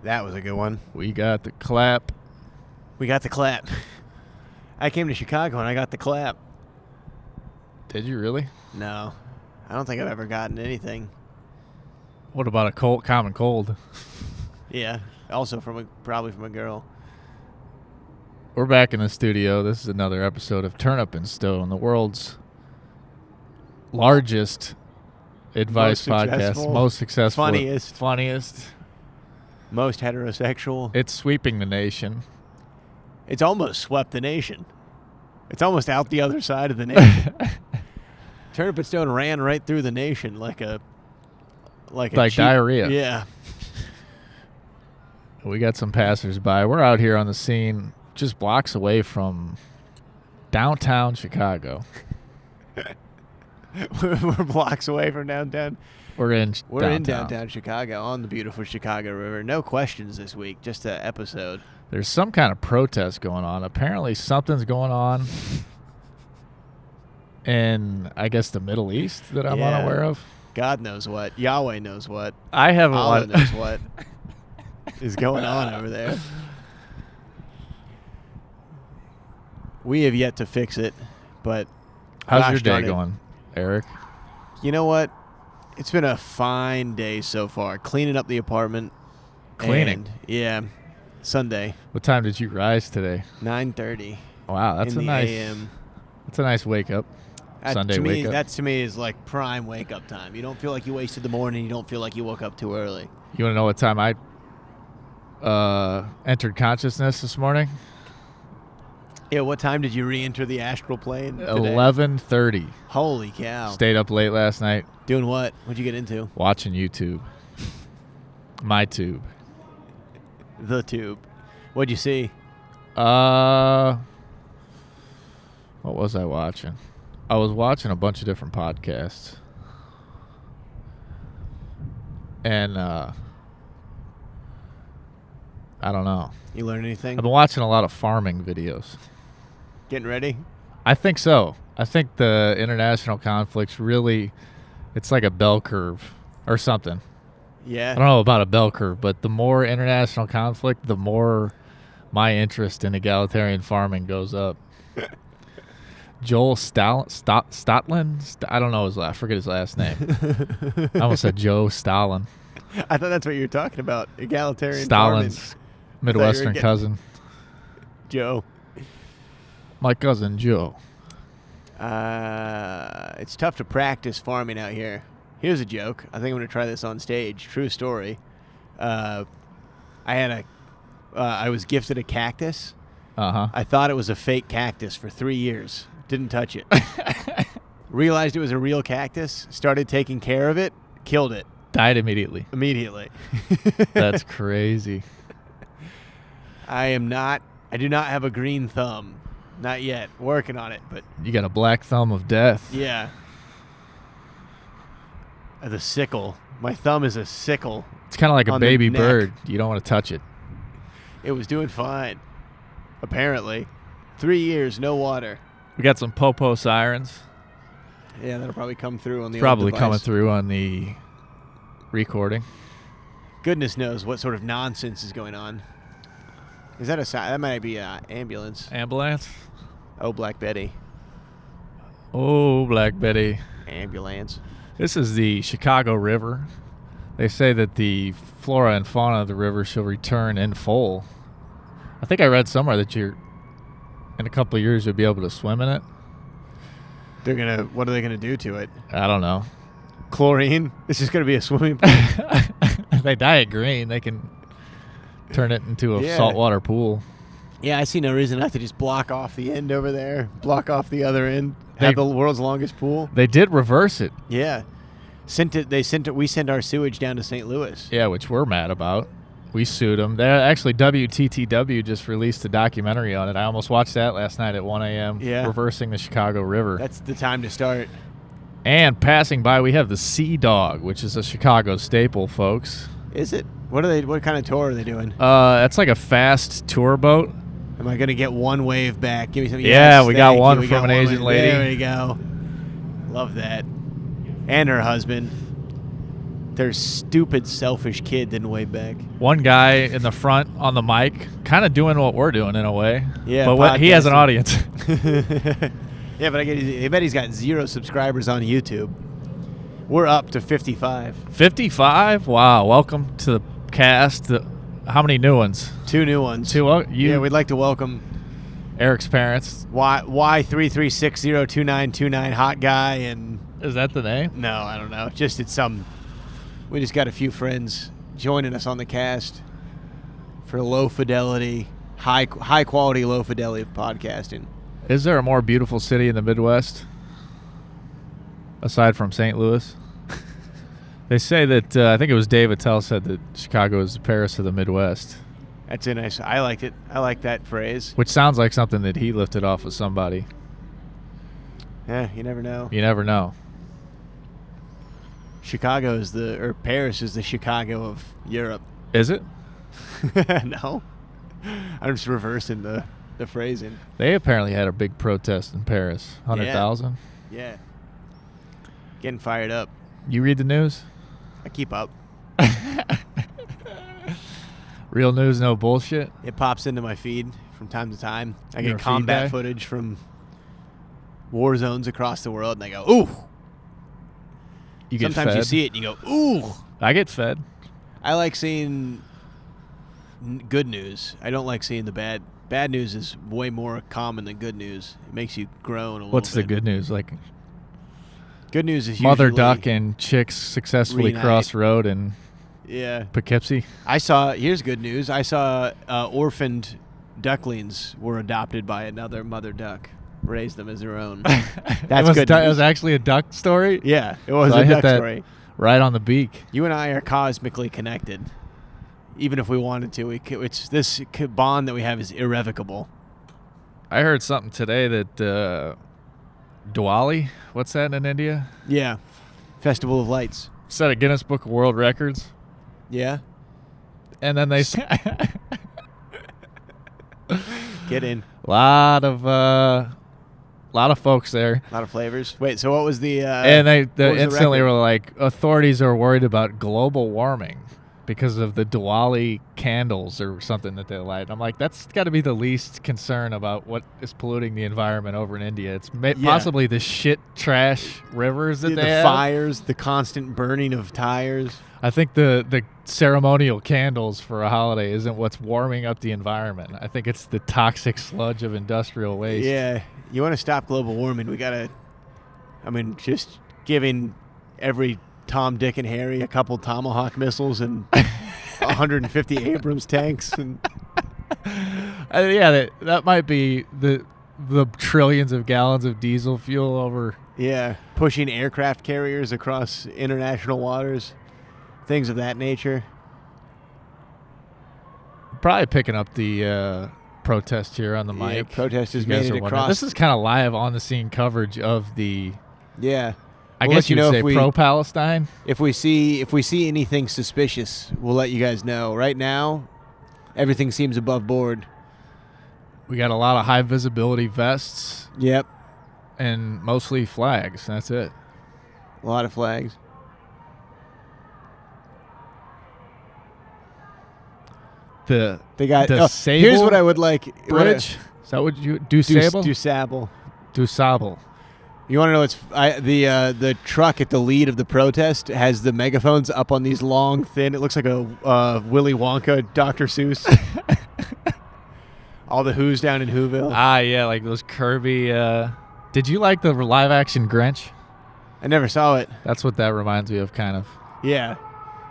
That was a good one. We got the clap. We got the clap. I came to Chicago and I got the clap. Did you really? No. I don't think I've ever gotten anything. What about a common cold? Yeah. Also probably from a girl. We're back in the studio. This is another episode of Turnip and Stone, the world's largest advice podcast. Most successful. Funniest. Most heterosexual. It's sweeping the nation. It's almost swept the nation. It's almost out the other side of the nation. Turnip and Stone ran right through the nation like diarrhea. Yeah. We got some passersby. We're out here on the scene just blocks away from downtown Chicago. We're blocks away from downtown. We're in downtown Chicago on the beautiful Chicago River. No questions this week, just an episode. There's some kind of protest going on. Apparently something's going on in, I guess, the Middle East that I'm unaware of. God knows what. Yahweh knows what. I haven't. Allah knows what is going on over there. We have yet to fix it, but how's your day going, Eric? You know what? It's been a fine day so far. Cleaning up the apartment. Cleaning? Yeah. Sunday. What time did you rise today? 9:30. Wow, that's a nice AM. That's a nice wake up. Sunday wake up. That to me is like prime wake up time. You don't feel like you wasted the morning. You don't feel like you woke up too early. You want to know what time I entered consciousness this morning? Yeah, what time did you re-enter the astral plane today? 11:30. Holy cow. Stayed up late last night. Doing what? What'd you get into? Watching YouTube. My tube. The tube. What'd you see? What was I watching? I was watching a bunch of different podcasts. And I don't know. You learn anything? I've been watching a lot of farming videos. Getting ready? I think so. I think the international conflicts really, it's like a bell curve or something. Yeah. I don't know about a bell curve, but the more international conflict, the more my interest in egalitarian farming goes up. Joel Stotland? I don't know I forget his last name. I almost said Joe Stalin. I thought that's what you were talking about. Egalitarian Stalin's farming. Midwestern cousin. Joe. My cousin Joe. It's tough to practice farming out here. Here's a joke. I think I'm going to try this on stage. True story. I was gifted a cactus. Uh-huh. I thought it was a fake cactus for 3 years. Didn't touch it. Realized it was a real cactus. Started taking care of it. Killed it. Died immediately. That's crazy. I do not have a green thumb. Not yet. Working on it, but you got a black thumb of death. Yeah. The sickle. My thumb is a sickle. It's kind of like a baby bird. You don't want to touch it. It was doing fine. Apparently. 3 years, no water. We got some popo sirens. Yeah, that'll probably come through on the Probably old device. coming through on the recording. Goodness knows what sort of nonsense is going on. Is that that might be an ambulance. Ambulance? Oh, Black Betty. Oh, Black Betty. Ambulance. This is the Chicago River. They say that the flora and fauna of the river shall return in full. I think I read somewhere that in a couple of years, you'll be able to swim in it. What are they gonna do to it? I don't know. Chlorine? This is gonna be a swimming pool. If they dye it green, they can turn it into a saltwater pool. Yeah, I see no reason not to just block off the end over there, block off the other end, have the world's longest pool. They did reverse it. Yeah. We sent our sewage down to St. Louis. Yeah, which we're mad about. We sued them. Actually, WTTW just released a documentary on it. I almost watched that last night at 1 a.m. Yeah. Reversing the Chicago River. That's the time to start. And passing by, we have the Sea Dog, which is a Chicago staple, folks. Is it? What kind of tour are they doing? That's like a fast tour boat. Am I going to get one wave back? Give me something. Yeah, yes, we got one from an Asian lady. There we go. Love that. And her husband. their stupid, selfish kid didn't wave back. One guy in the front on the mic, kind of doing what we're doing in a way. Yeah, but he has an audience. Yeah, but I bet he's got 0 subscribers on YouTube. We're up to 55. 55? Wow. Welcome to the cast. How many new ones? 2 new ones. 2? Yeah, we'd like to welcome Eric's parents. Y33602929 hot guy and... Is that the name? No, I don't know. We just got a few friends joining us on the cast for low fidelity, high quality low fidelity podcasting. Is there a more beautiful city in the Midwest aside from St. Louis? They say that I think it was Dave Attell said that Chicago is the Paris of the Midwest. That's a nice. I liked it. I like that phrase. Which sounds like something that he lifted off of somebody. Yeah, you never know. You never know. Paris is the Chicago of Europe. Is it? No. I'm just reversing the phrasing. They apparently had a big protest in Paris. 100,000? Yeah. Getting fired up. You read the news? I keep up. Real news, no bullshit? It pops into my feed from time to time. I You're get a combat feed guy? footage from war zones across the world, and I go, ooh. You get Sometimes fed? you see it, and you go, ooh. I get fed. I like seeing good news. I don't like seeing the bad. Bad news is way more common than good news. It makes you groan a little What's the bit. good news? Like Good news is mother usually duck and chicks successfully reunite. cross road in Yeah. Poughkeepsie. Here's good news. I saw orphaned ducklings were adopted by another mother duck. Raised them as their own. That's good It news. was actually a duck story? Yeah, it was So I a hit duck that story. right on the beak. You and I are cosmically connected. Even if we wanted to, this bond that we have is irrevocable. I heard something today that Diwali, what's that in India? Yeah. Festival of Lights. Set a Guinness Book of World Records. Yeah. And then they Get in. lot of folks there. A lot of flavors. Wait, so what was the... And they what was the instantly record? were like, authorities are worried about global warming because of the Diwali candles or something that they light. I'm like, that's got to be the least concern about what is polluting the environment over in India. It's possibly the shit trash rivers that the they have. fires, the constant burning of tires. I think the ceremonial candles for a holiday isn't what's warming up the environment. I think it's the toxic sludge of industrial waste. Yeah. You want to stop global warming, we got to... just giving every Tom, Dick, and Harry a couple Tomahawk missiles and 150 Abrams tanks. And Yeah, that might be the trillions of gallons of diesel fuel over. yeah, pushing aircraft carriers across international waters. Things of that nature. Probably picking up the protest here on the Yeah, mic. protesters You guys made it are wondering. across. This is kind of live on the scene coverage of the. Yeah. I We'll guess let you you'd know say if we- pro-Palestine. If we see anything suspicious, we'll let you guys know. Right now, everything seems above board. We got a lot of high visibility vests Yep. and mostly flags. That's it. A lot of flags. They got. the Here's Sable what I would like. bridge. Is that what you do? Sable? Do Sable. Do Sable. You want to know what's the truck at the lead of the protest has the megaphones up on these long, thin. It looks like a Willy Wonka, Dr. Seuss. All the Who's down in Whoville. Ah, yeah, like those curvy. Did you like the live action Grinch? I never saw it. That's what that reminds me of, kind of. Yeah,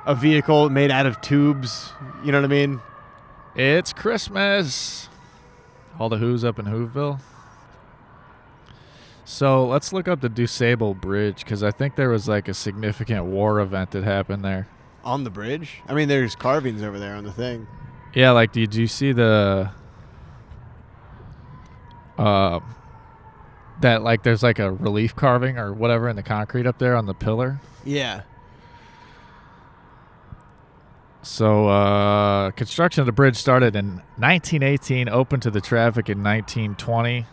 a vehicle made out of tubes. You know what I mean? It's Christmas. All the Who's up in Whoville. So let's look up the DuSable Bridge because I think there was like a significant war event that happened there. On the bridge? I mean, there's carvings over there on the thing. Yeah, like did you see the that like there's like a relief carving or whatever in the concrete up there on the pillar? Yeah. So construction of the bridge started in 1918, opened to the traffic in 1920.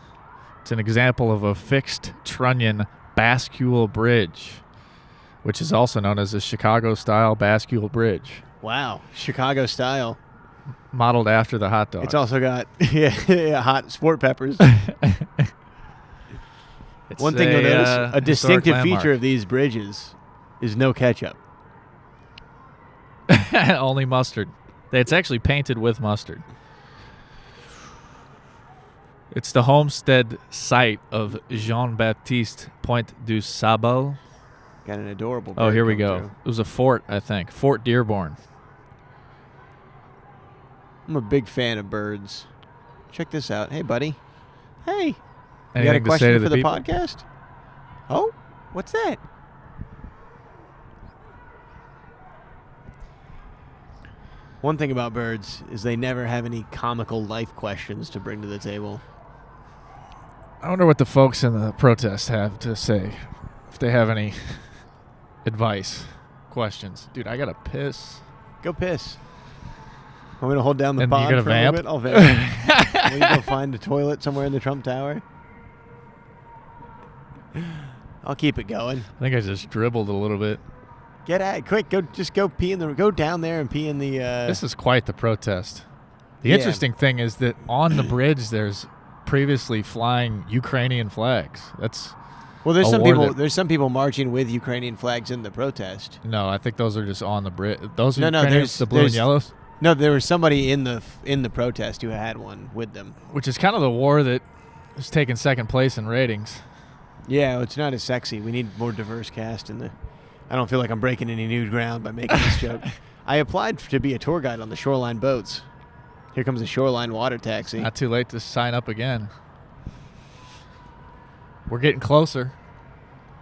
It's an example of a fixed trunnion bascule bridge. which is also known as a Chicago-style bascule bridge, Wow, Chicago style. modeled after the hot dog. It's also got hot sport peppers. It's One thing you'll notice, a historic distinctive landmark. feature of these bridges is no ketchup. Only mustard. It's actually painted with mustard. It's the homestead site of Jean-Baptiste Point du Sable. Got an adorable bird Oh, here we coming go. through. It was a fort, I think. Fort Dearborn. I'm a big fan of birds. Check this out. Hey, buddy. Hey. You Anything got a to question say to for the the people? podcast? Oh, what's that? One thing about birds is they never have any comical life questions to bring to the table. I wonder what the folks in the protest have to say. If they have any advice, questions. Dude, I got to piss. Go piss. Want me to hold down the And you pod gonna for a vamp? little bit? I'll vamp. Will you go find a toilet somewhere in the Trump Tower? I'll keep it going. I think I just dribbled a little bit. Get at it. Quick, go pee in the go down there and pee in the This is quite the protest. The Yeah. interesting thing is that on the bridge there's previously flying Ukrainian flags. That's Well, there's a some war people that- there's some people marching with Ukrainian flags in the protest. no, I think those are just on the bridge. Those are No, Ukrainians, there's- the blue and there's- yellows, No, there was somebody in the protest who had one with them. which is kind of the war that is taking second place in ratings. Yeah, it's not as sexy. We need more diverse cast in the. I don't feel like I'm breaking any new ground by making this joke. I applied to be a tour guide on the shoreline boats. Here comes a shoreline water taxi. Not too late to sign up again. We're getting closer.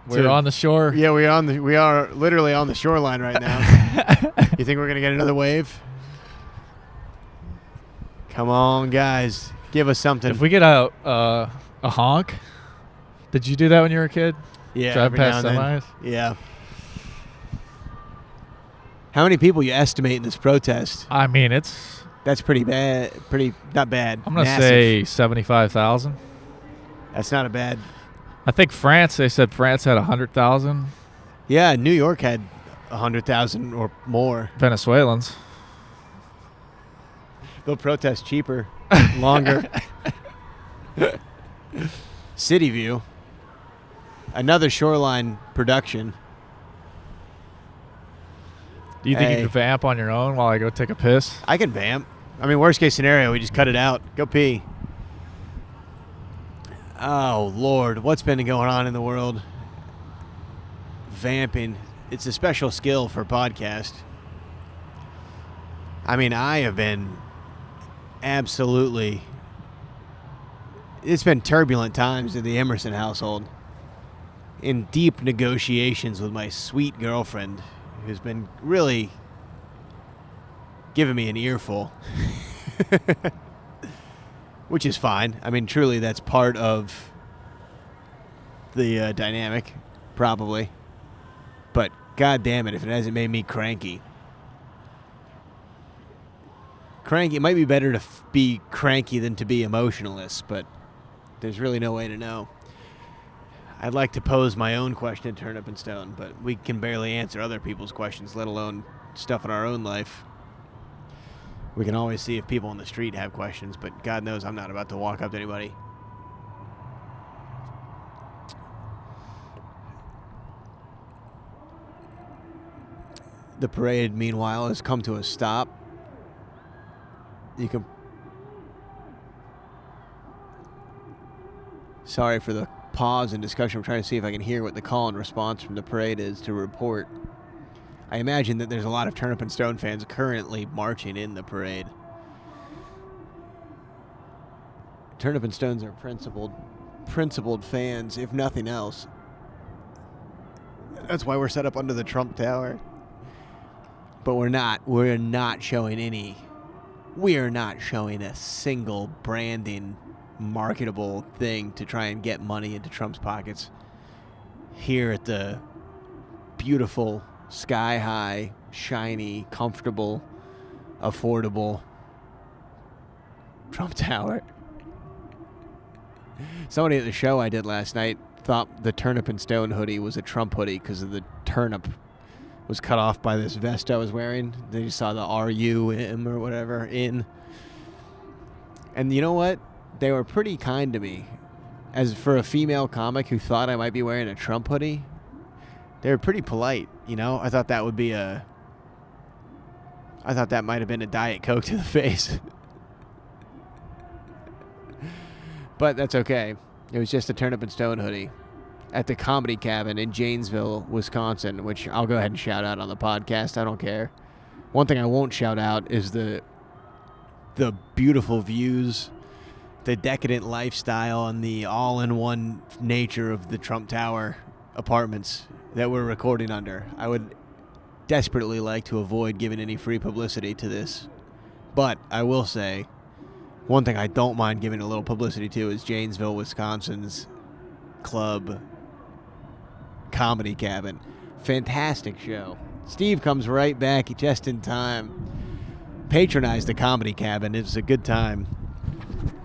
We're To- on the shore. Yeah, we are literally on the shoreline right now. You think we're gonna get another wave? Come on, guys, give us something. If we get a honk, did you do that when you were a kid? yeah, Drive every now past and then. semis? Yeah. How many people you estimate in this protest? I mean, it's. That's pretty bad. Pretty not bad. I'm gonna Massive. say 75,000. That's not a bad. I think France. They said France had 100,000 Yeah, New York had 100,000 or more. Venezuelans. They'll protest cheaper, longer. City View. Another shoreline production. Do you think Hey. you could vamp on your own while I go take a piss? I can vamp. I mean, worst case scenario, we just cut it out. Go pee. Oh, Lord. What's been going on in the world? Vamping. It's a special skill for podcast. I mean, I have been absolutely... It's been turbulent times in the Emerson household. In deep negotiations with my sweet girlfriend, who's been really giving me an earful. Which is fine. I mean, truly, that's part of the dynamic, probably. But God damn it, if it hasn't made me cranky. Cranky. It might be better to be cranky than to be emotionless, but there's really no way to know. I'd like to pose my own question to Turnip and Stone, but we can barely answer other people's questions, let alone stuff in our own life. We can always see if people on the street have questions, but God knows I'm not about to walk up to anybody. The parade, meanwhile, has come to a stop. You can... Sorry for the pause in discussion. I'm trying to see if I can hear what the call and response from the parade is to report. I imagine that there's a lot of Turnip and Stone fans currently marching in the parade. Turnip and Stones are principled fans, if nothing else. That's why we're set up under the Trump Tower. But we're not showing a single branding marketable thing to try and get money into Trump's pockets here at the beautiful, sky-high, shiny, comfortable, affordable Trump Tower. Somebody at the show I did last night thought the Turnip and Stone hoodie was a Trump hoodie because of the turnip was cut off by this vest I was wearing. Then you saw the RUM or whatever in. And you know what? They were pretty kind to me. As for a female comic who thought I might be wearing a Trump hoodie, they were pretty polite, you know? I thought that might have been a Diet Coke to the face. But that's okay. It was just a Turnip and Stone hoodie at the Comedy Cabin in Janesville, Wisconsin, which I'll go ahead and shout out on the podcast. I don't care. One thing I won't shout out is the beautiful views, the decadent lifestyle, and the all-in-one nature of the Trump Tower apartments that we're recording under. I would desperately like to avoid giving any free publicity to this. But I will say, one thing I don't mind giving a little publicity to is Janesville, Wisconsin's club Comedy Cabin. Fantastic show. Steve comes right back just in time. Patronize the Comedy Cabin. It was a good time.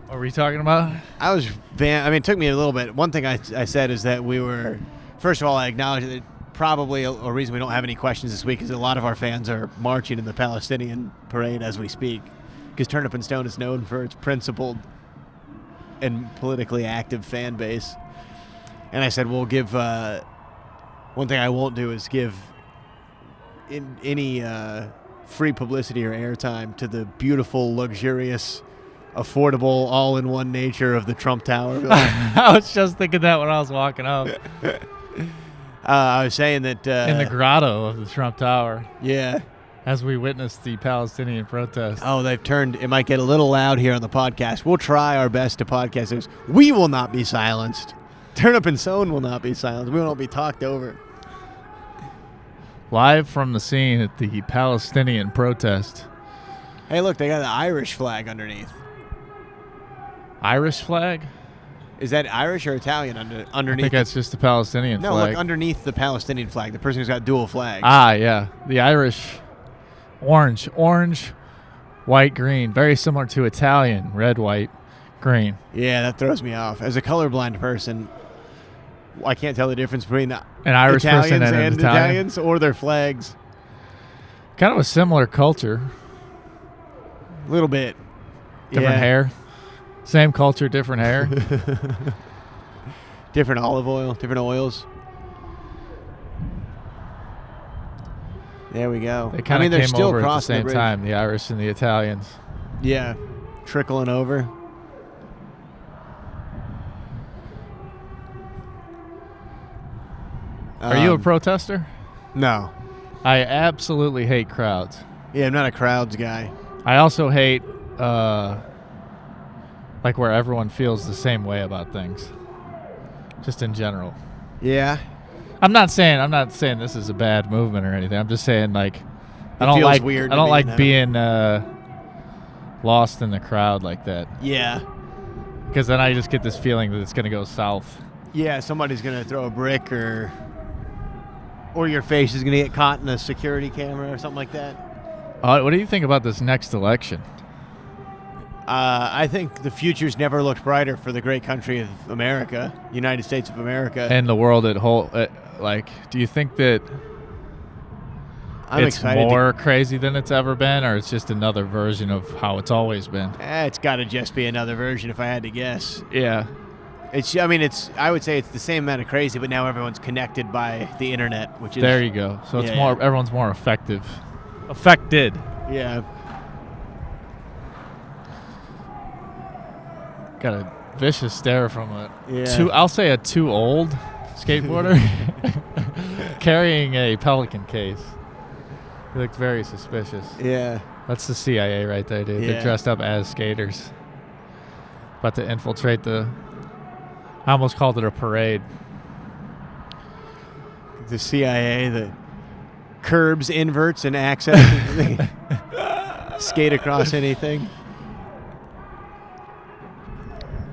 What were you talking about? It took me a little bit. One thing I said is that we were, first of all, I acknowledge that probably a reason we don't have any questions this week is a lot of our fans are marching in the Palestinian parade as we speak, because Turnip and Stone is known for its principled and politically active fan base. And I said, we'll give, one thing I won't do is give any free publicity or airtime to the beautiful, luxurious, affordable, all-in-one nature of the Trump Tower. I was just thinking that when I was walking up. I was saying that... in the grotto of the Trump Tower. Yeah. As we witnessed the Palestinian protest. Oh, they've turned... It might get a little loud here on the podcast. We'll try our best to podcast this. We will not be silenced. Turnip and Stone will not be silenced. We will not be talked over. Live from the scene at the Palestinian protest. Hey, look, they got an Irish flag underneath. Irish flag? Is that Irish or Italian underneath? I think that's just the Palestinian flag. No, look, underneath the Palestinian flag, the person who's got dual flags. Ah, yeah. The Irish orange, white, green. Very similar to Italian, red, white, green. Yeah, that throws me off. As a colorblind person, I can't tell the difference between an Irish Italians person and an Italians or their flags. Kind of a similar culture. A little bit. Different hair. Same culture, different hair. Different olive oil, different oils. There we go. They kind of they're came still over at the crossing same bridge. time, the Irish and the Italians. Yeah, trickling over. Are you a protester? No. I absolutely hate crowds. Yeah, I'm not a crowds guy. I also hate like where everyone feels the same way about things. Just in general. Yeah. I'm not saying this is a bad movement or anything. I'm just saying like I don't like being lost in the crowd like that. Yeah. Because then I just get this feeling that it's going to go south. Yeah, somebody's going to throw a brick or your face is going to get caught in a security camera or something like that. What do you think about this next election? I think the future's never looked brighter for the great country of America, United States of America. And the world at whole. Do you think that it's more crazy than it's ever been, or it's just another version of how it's always been? It's got to just be another version if I had to guess. Yeah. I would say it's the same amount of crazy, but now everyone's connected by the internet, which is... There you go. So it's everyone's more affected. Yeah. Got a vicious stare from I'll say a too old skateboarder carrying a Pelican case. He looked very suspicious. Yeah. That's the CIA right there, dude. Yeah. They're dressed up as skaters. About to infiltrate I almost called it a parade. The CIA that curbs inverts and access. Skate across anything.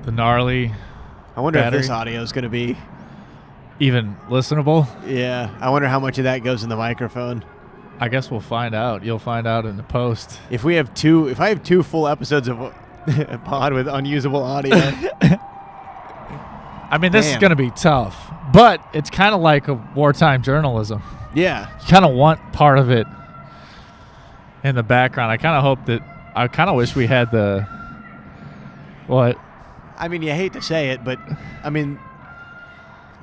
The gnarly I wonder battery. if this audio is going to be even listenable. Yeah. I wonder how much of that goes in the microphone. I guess we'll find out. You'll find out in the post. If I have two full episodes of a pod with unusable audio, I mean, this is Damn. going to be tough, but it's kind of like a wartime journalism. Yeah. You kind of want part of it in the background. I kind of hope that. I kind of wish we had the. What? I mean, you hate to say it, but I mean,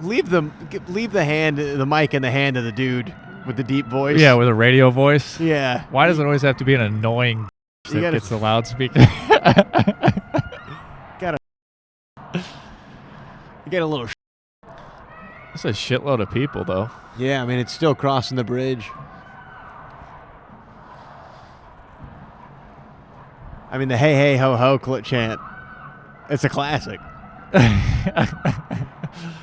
leave the mic in the hand of the dude with the deep voice. Yeah, with a radio voice. Yeah. Why does it always have to be an annoying that gets the loudspeaker? You get a little. That's a shitload of people, though. Yeah, I mean, it's still crossing the bridge. I mean, the hey, hey, ho, ho chant. It's a classic.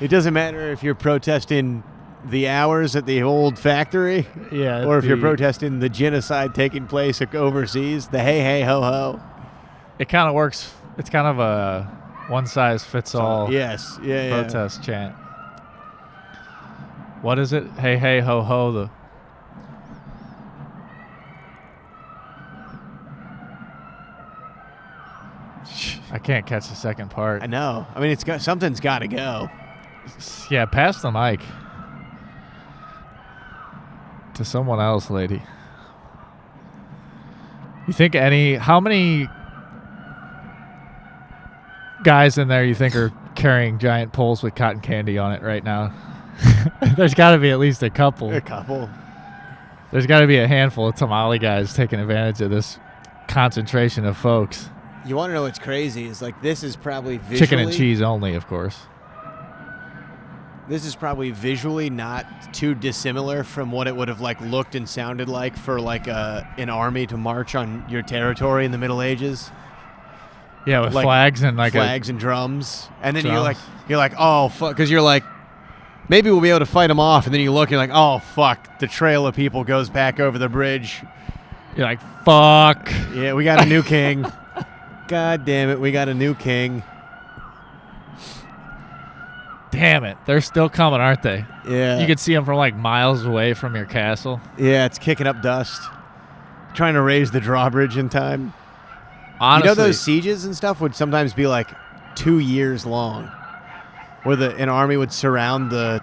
It doesn't matter if you're protesting the hours at the old factory, or if you're protesting the genocide taking place overseas. The hey, hey, ho, ho. It kind of works. It's kind of a one-size-fits-all protest chant. What is it? Hey, hey, ho, ho. I can't catch the second part. I know. I mean, something's got to go. Yeah, pass the mic to someone else, lady. You think how many guys in there you think are carrying giant poles with cotton candy on it right now? There's got to be at least a couple. A couple. There's got to be a handful of tamale guys taking advantage of this concentration of folks. You want to know what's crazy? Is like this is probably visually... Chicken and cheese only, of course. This is probably visually not too dissimilar from what it would have like looked and sounded like for like an army to march on your territory in the Middle Ages. Yeah, with like flags and flags and drums, and then you're like, oh fuck, because you're like, maybe we'll be able to fight them off, and then you look, you're like, oh fuck, the trail of people goes back over the bridge. You're like, fuck. Yeah, we got a new king. God damn it, we got a new king. Damn it, they're still coming, aren't they? Yeah. You can see them from like miles away from your castle. Yeah, it's kicking up dust. Trying to raise the drawbridge in time. Honestly, you know those sieges and stuff would sometimes be like 2 years long, where an army would surround the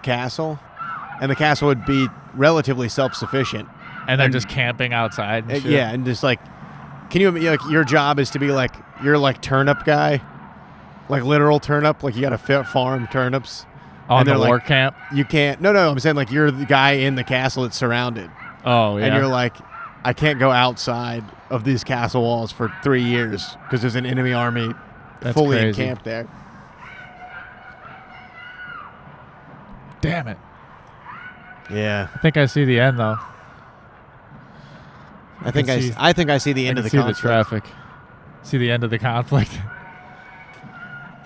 castle, and the castle would be relatively self-sufficient. And they're just camping outside and shit. Yeah, and just like, can you, like, your job is to be like, you're like turnip guy, like literal turnip, like you got to farm turnips. On the war camp? You can't, no, I'm saying like you're the guy in the castle that's surrounded. Oh, yeah. And you're like, I can't go outside of these castle walls for 3 years because there's an enemy army fully encamped there. Damn it. Yeah. I think I see the end, though. I think I see the end of the conflict. See the traffic. See the end of the conflict.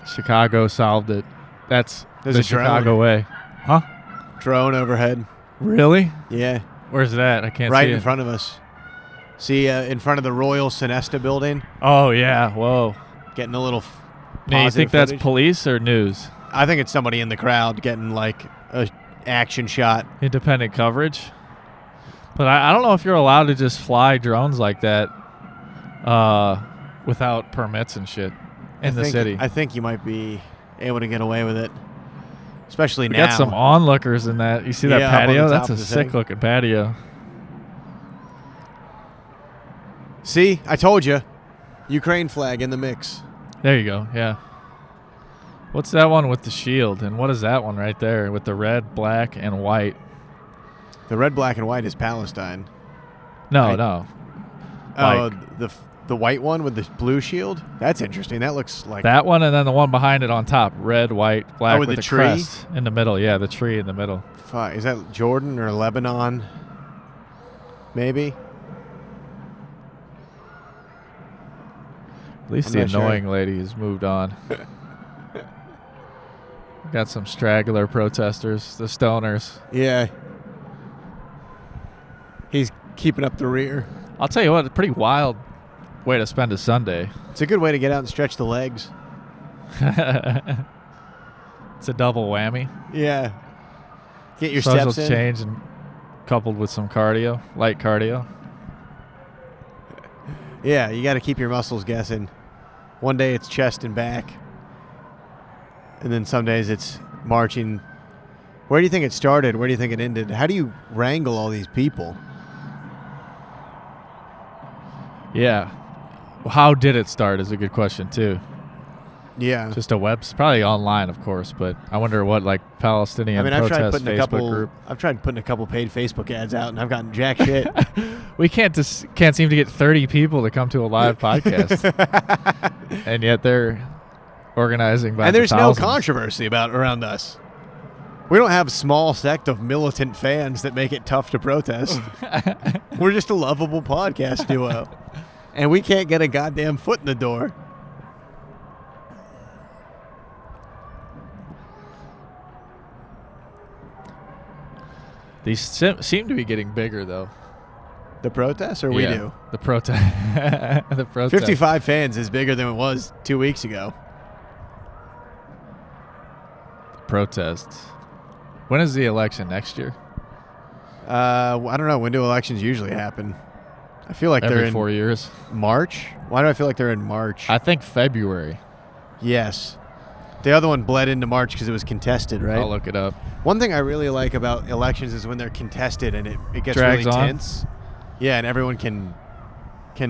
Chicago solved it. There's the Chicago way. Huh? Drone overhead. Really? Yeah. Where's it at? I can't see it. Right in front of us. See, in front of the Royal Sonesta building. Oh, yeah. Whoa. Getting a little Now, you think that's footage. police or news? I think it's somebody in the crowd getting, like, a action shot. Independent coverage? But I don't know if you're allowed to just fly drones like that without permits and shit in the city. I think you might be able to get away with it, especially now. We got some onlookers in that. You see that patio? That's a sick-looking patio. See? I told you. Ukraine flag in the mix. There you go, yeah. What's that one with the shield? And what is that one right there with the red, black, and white? The red, black, and white is Palestine. No, no. Oh, the white one with the blue shield? That's interesting. That looks like... That one and then the one behind it on top. Red, white, black with the tree? crest in the middle. Yeah, the tree in the middle. Is that Jordan or Lebanon? Maybe? At least the annoying lady has moved on. Got some straggler protesters, the stoners. Yeah. He's keeping up the rear. I'll tell you what, a pretty wild way to spend a Sunday. It's a good way to get out and stretch the legs. It's a double whammy. Yeah. Get your Social steps in. change and coupled with some cardio, light cardio. Yeah, you got to keep your muscles guessing. One day it's chest and back. And then some days it's marching. Where do you think it started? Where do you think it ended? How do you wrangle all these people? Yeah. Well, how did it start is a good question, too. Yeah. Just a probably online, of course, but I wonder what, like, Palestinian protest Facebook group. I've tried putting a couple paid Facebook ads out, and I've gotten jack shit. We can't seem to get 30 people to come to a live podcast. And yet they're organizing by and there's thousands. no controversy around us. We don't have a small sect of militant fans that make it tough to protest. We're just a lovable podcast duo. And we can't get a goddamn foot in the door. These seem to be getting bigger, though. The protests, or we do? The protest. The protest. 55 fans is bigger than it was 2 weeks ago. Protests. When is the election? Next year? I don't know. When do elections usually happen? I feel like they're Every in 4 years. March. Why do I feel like they're in March? I think February. Yes. The other one bled into March because it was contested, right? I'll look it up. One thing I really like about elections is when they're contested and it gets Drags really on. tense. Yeah, and everyone can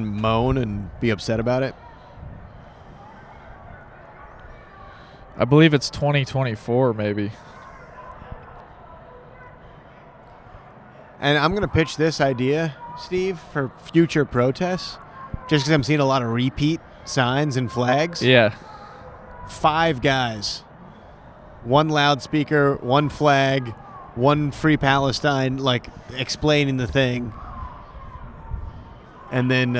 moan and be upset about it. I believe it's 2024, maybe. And I'm going to pitch this idea, Steve, for future protests, just because I'm seeing a lot of repeat signs and flags. Yeah. 5 guys, 1 loudspeaker, 1 flag, 1 Free Palestine, like explaining the thing. And then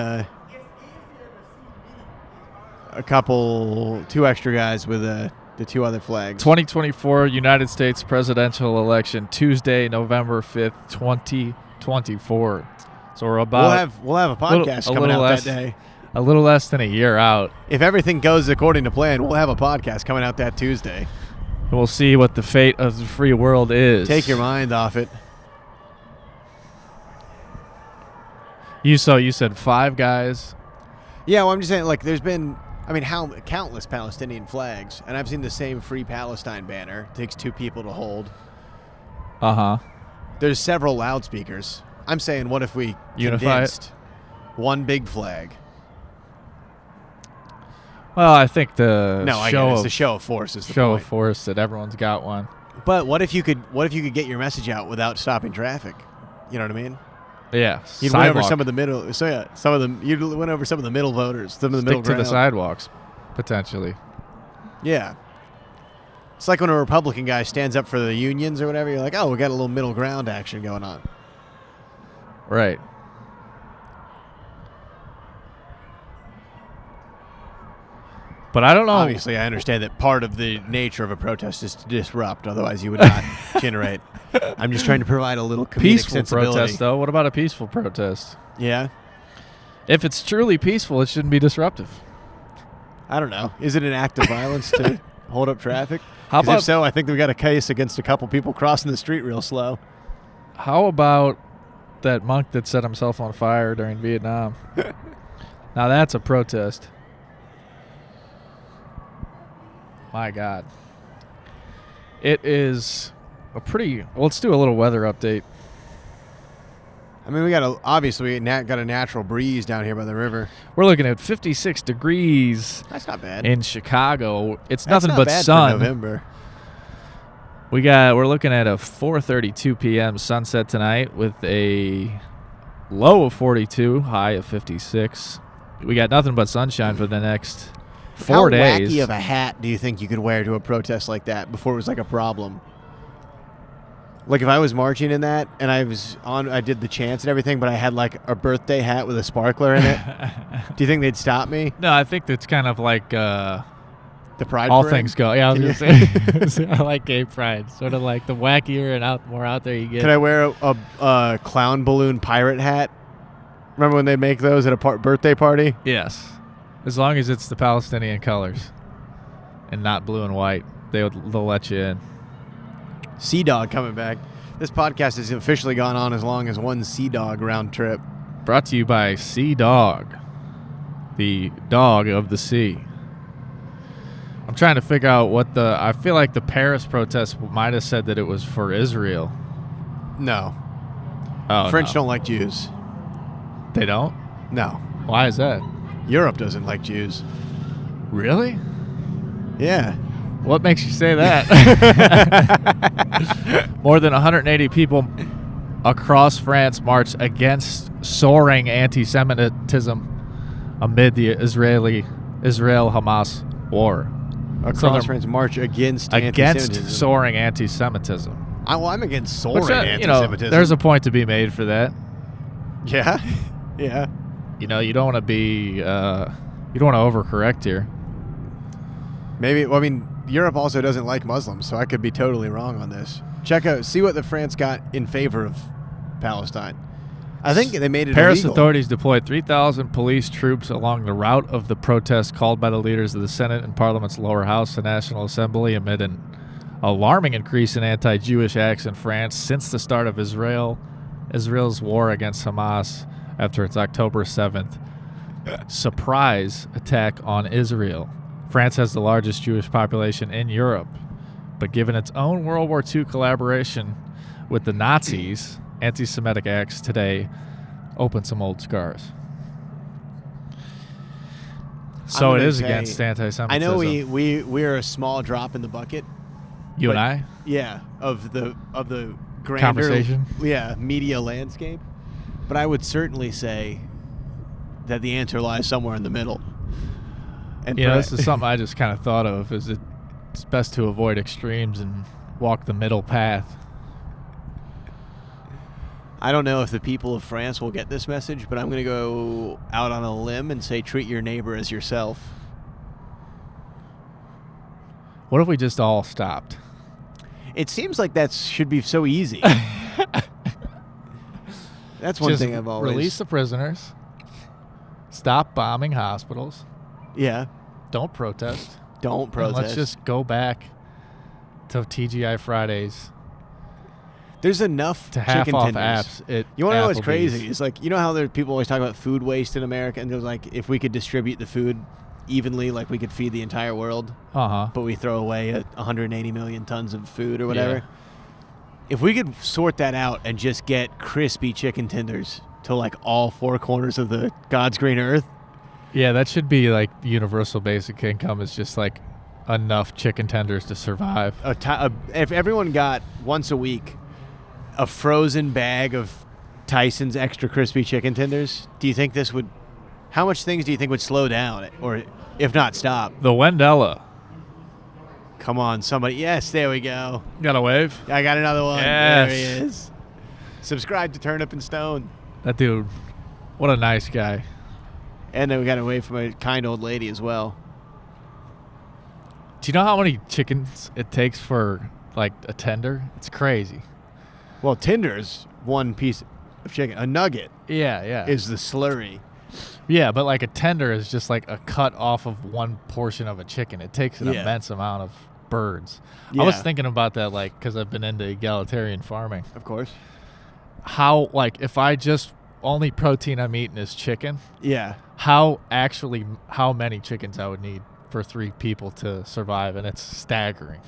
2 extra guys with the 2 other flags. 2024 United States presidential election, Tuesday, November 5th, 2024. So we're about We'll have a podcast coming out that day. A little less than a year out. If everything goes according to plan, we'll have a podcast coming out that Tuesday. We'll see what the fate of the free world is. Take your mind off it. You said 5 guys. Yeah, well, I'm just saying, like, there's been, countless Palestinian flags, and I've seen the same Free Palestine banner. It takes 2 people to hold. Uh-huh. There's several loudspeakers. I'm saying, what if we Unify condensed 1 big flag? Well, I think It's the show of force is the show point. of force that everyone's got one. But what if you could get your message out without stopping traffic? You know what I mean? Yeah. You'd win over some of the middle. So yeah, you'd win over some of the middle voters. Some of the middle Stick to the ground. sidewalks, potentially. Yeah. It's like when a Republican guy stands up for the unions or whatever. You're like, oh, we got a little middle ground action going on. Right. But I don't know. Obviously, I understand that part of the nature of a protest is to disrupt. Otherwise, you would not generate. I'm just trying to provide a little comedic Peaceful sensibility. protest, though. What about a peaceful protest? Yeah. If it's truly peaceful, it shouldn't be disruptive. I don't know. Is it an act of violence to hold up traffic? How 'Cause about if so, I think we got a case against a couple people crossing the street real slow. How about that monk that set himself on fire during Vietnam? Now that's a protest. My God. It is a pretty... Well, let's do a little weather update. I mean, we got a natural breeze down here by the river. We're looking at 56 degrees That's not bad. in Chicago. It's That's nothing not but bad sun. for November. We're looking at a 4:32 p.m. sunset tonight with a low of 42, high of 56. We got nothing but sunshine for the next 4 days. How wacky of a hat do you think you could wear to a protest like that before it was like a problem? Like if I was marching in that and I did the chants and everything, but I had like a birthday hat with a sparkler in it, do you think they'd stop me? No, I think that's kind of like The Pride all Parade? things go. Yeah, I was gonna say I like gay pride. Sort of like the wackier and more out there you get. Can I wear a clown balloon pirate hat? Remember when they make those at a birthday party? Yes, as long as it's the Palestinian colors and not blue and white, they'll let you in. Sea Dog coming back. This podcast has officially gone on as long as one Sea Dog round trip. Brought to you by Sea Dog, the dog of the sea. I'm trying to figure out what I feel like the Paris protest might have said that it was for Israel. No. Oh, French no. don't like Jews. They don't? No. Why is that? Europe doesn't like Jews. Really? Yeah. What makes you say that? More than 180 people across France marched against soaring anti-Semitism amid the Israel-Hamas war. Across France march against anti-Semitism. Soaring anti-Semitism. I'm against soaring anti-Semitism. There's a point to be made for that. Yeah. Yeah. You don't want to be, you don't want to overcorrect here. Maybe, well, I mean, Europe also doesn't like Muslims, so I could be totally wrong on this. See what the France got in favor of Palestine. I think they made it Paris illegal. authorities deployed 3,000 police troops along the route of the protest called by the leaders of the Senate and Parliament's lower house, the National Assembly, amid an alarming increase in anti-Jewish acts in France since the start of Israel's war against Hamas after its October 7th surprise attack on Israel. France has the largest Jewish population in Europe, but given its own World War II collaboration with the Nazis, anti-Semitic acts today open some old scars. So it is against anti-Semitism. I know we're a small drop in the bucket. You and I? Yeah, of the grander conversation. Yeah, media landscape. But I would certainly say that the answer lies somewhere in the middle. And this is something I just kind of thought of. It's best to avoid extremes and walk the middle path. I don't know if the people of France will get this message, but I'm going to go out on a limb and say treat your neighbor as yourself. What if we just all stopped? It seems like that should be so easy. That's one thing I've always... Release the prisoners. Stop bombing hospitals. Yeah. Don't protest. Don't protest. And let's just go back to TGI Fridays. There's enough to half chicken off tenders. apps. You want to know what's crazy? It's like, you know how there people always talk about food waste in America, and there's like, if we could distribute the food evenly, like we could feed the entire world, but we throw away 180 million tons of food or whatever. Yeah. If we could sort that out and just get crispy chicken tenders to like all four corners of the God's green earth. Yeah, that should be like universal basic income is just like enough chicken tenders to survive. If everyone got once a week a frozen bag of Tyson's extra crispy chicken tenders, do you think this would... How much things do you think would slow down, or if not stop? The Wendella. Come on, somebody. Yes, there we go. Got a wave? I got another one. Yes. There he is. Subscribe to Turnip and Stone. That dude, what a nice guy. And then we got a wave from a kind old lady as well. Do you know how many chickens it takes for like a tender? It's crazy. Well, tender's one piece of chicken. A nugget is the slurry. Yeah, but like a tender is just like a cut off of one portion of a chicken. It takes an immense amount of birds. Yeah. I was thinking about that, like, because I've been into egalitarian farming. Of course. How, like, if I just only protein I'm eating is chicken. Yeah. How many chickens I would need for 3 people to survive, and it's staggering.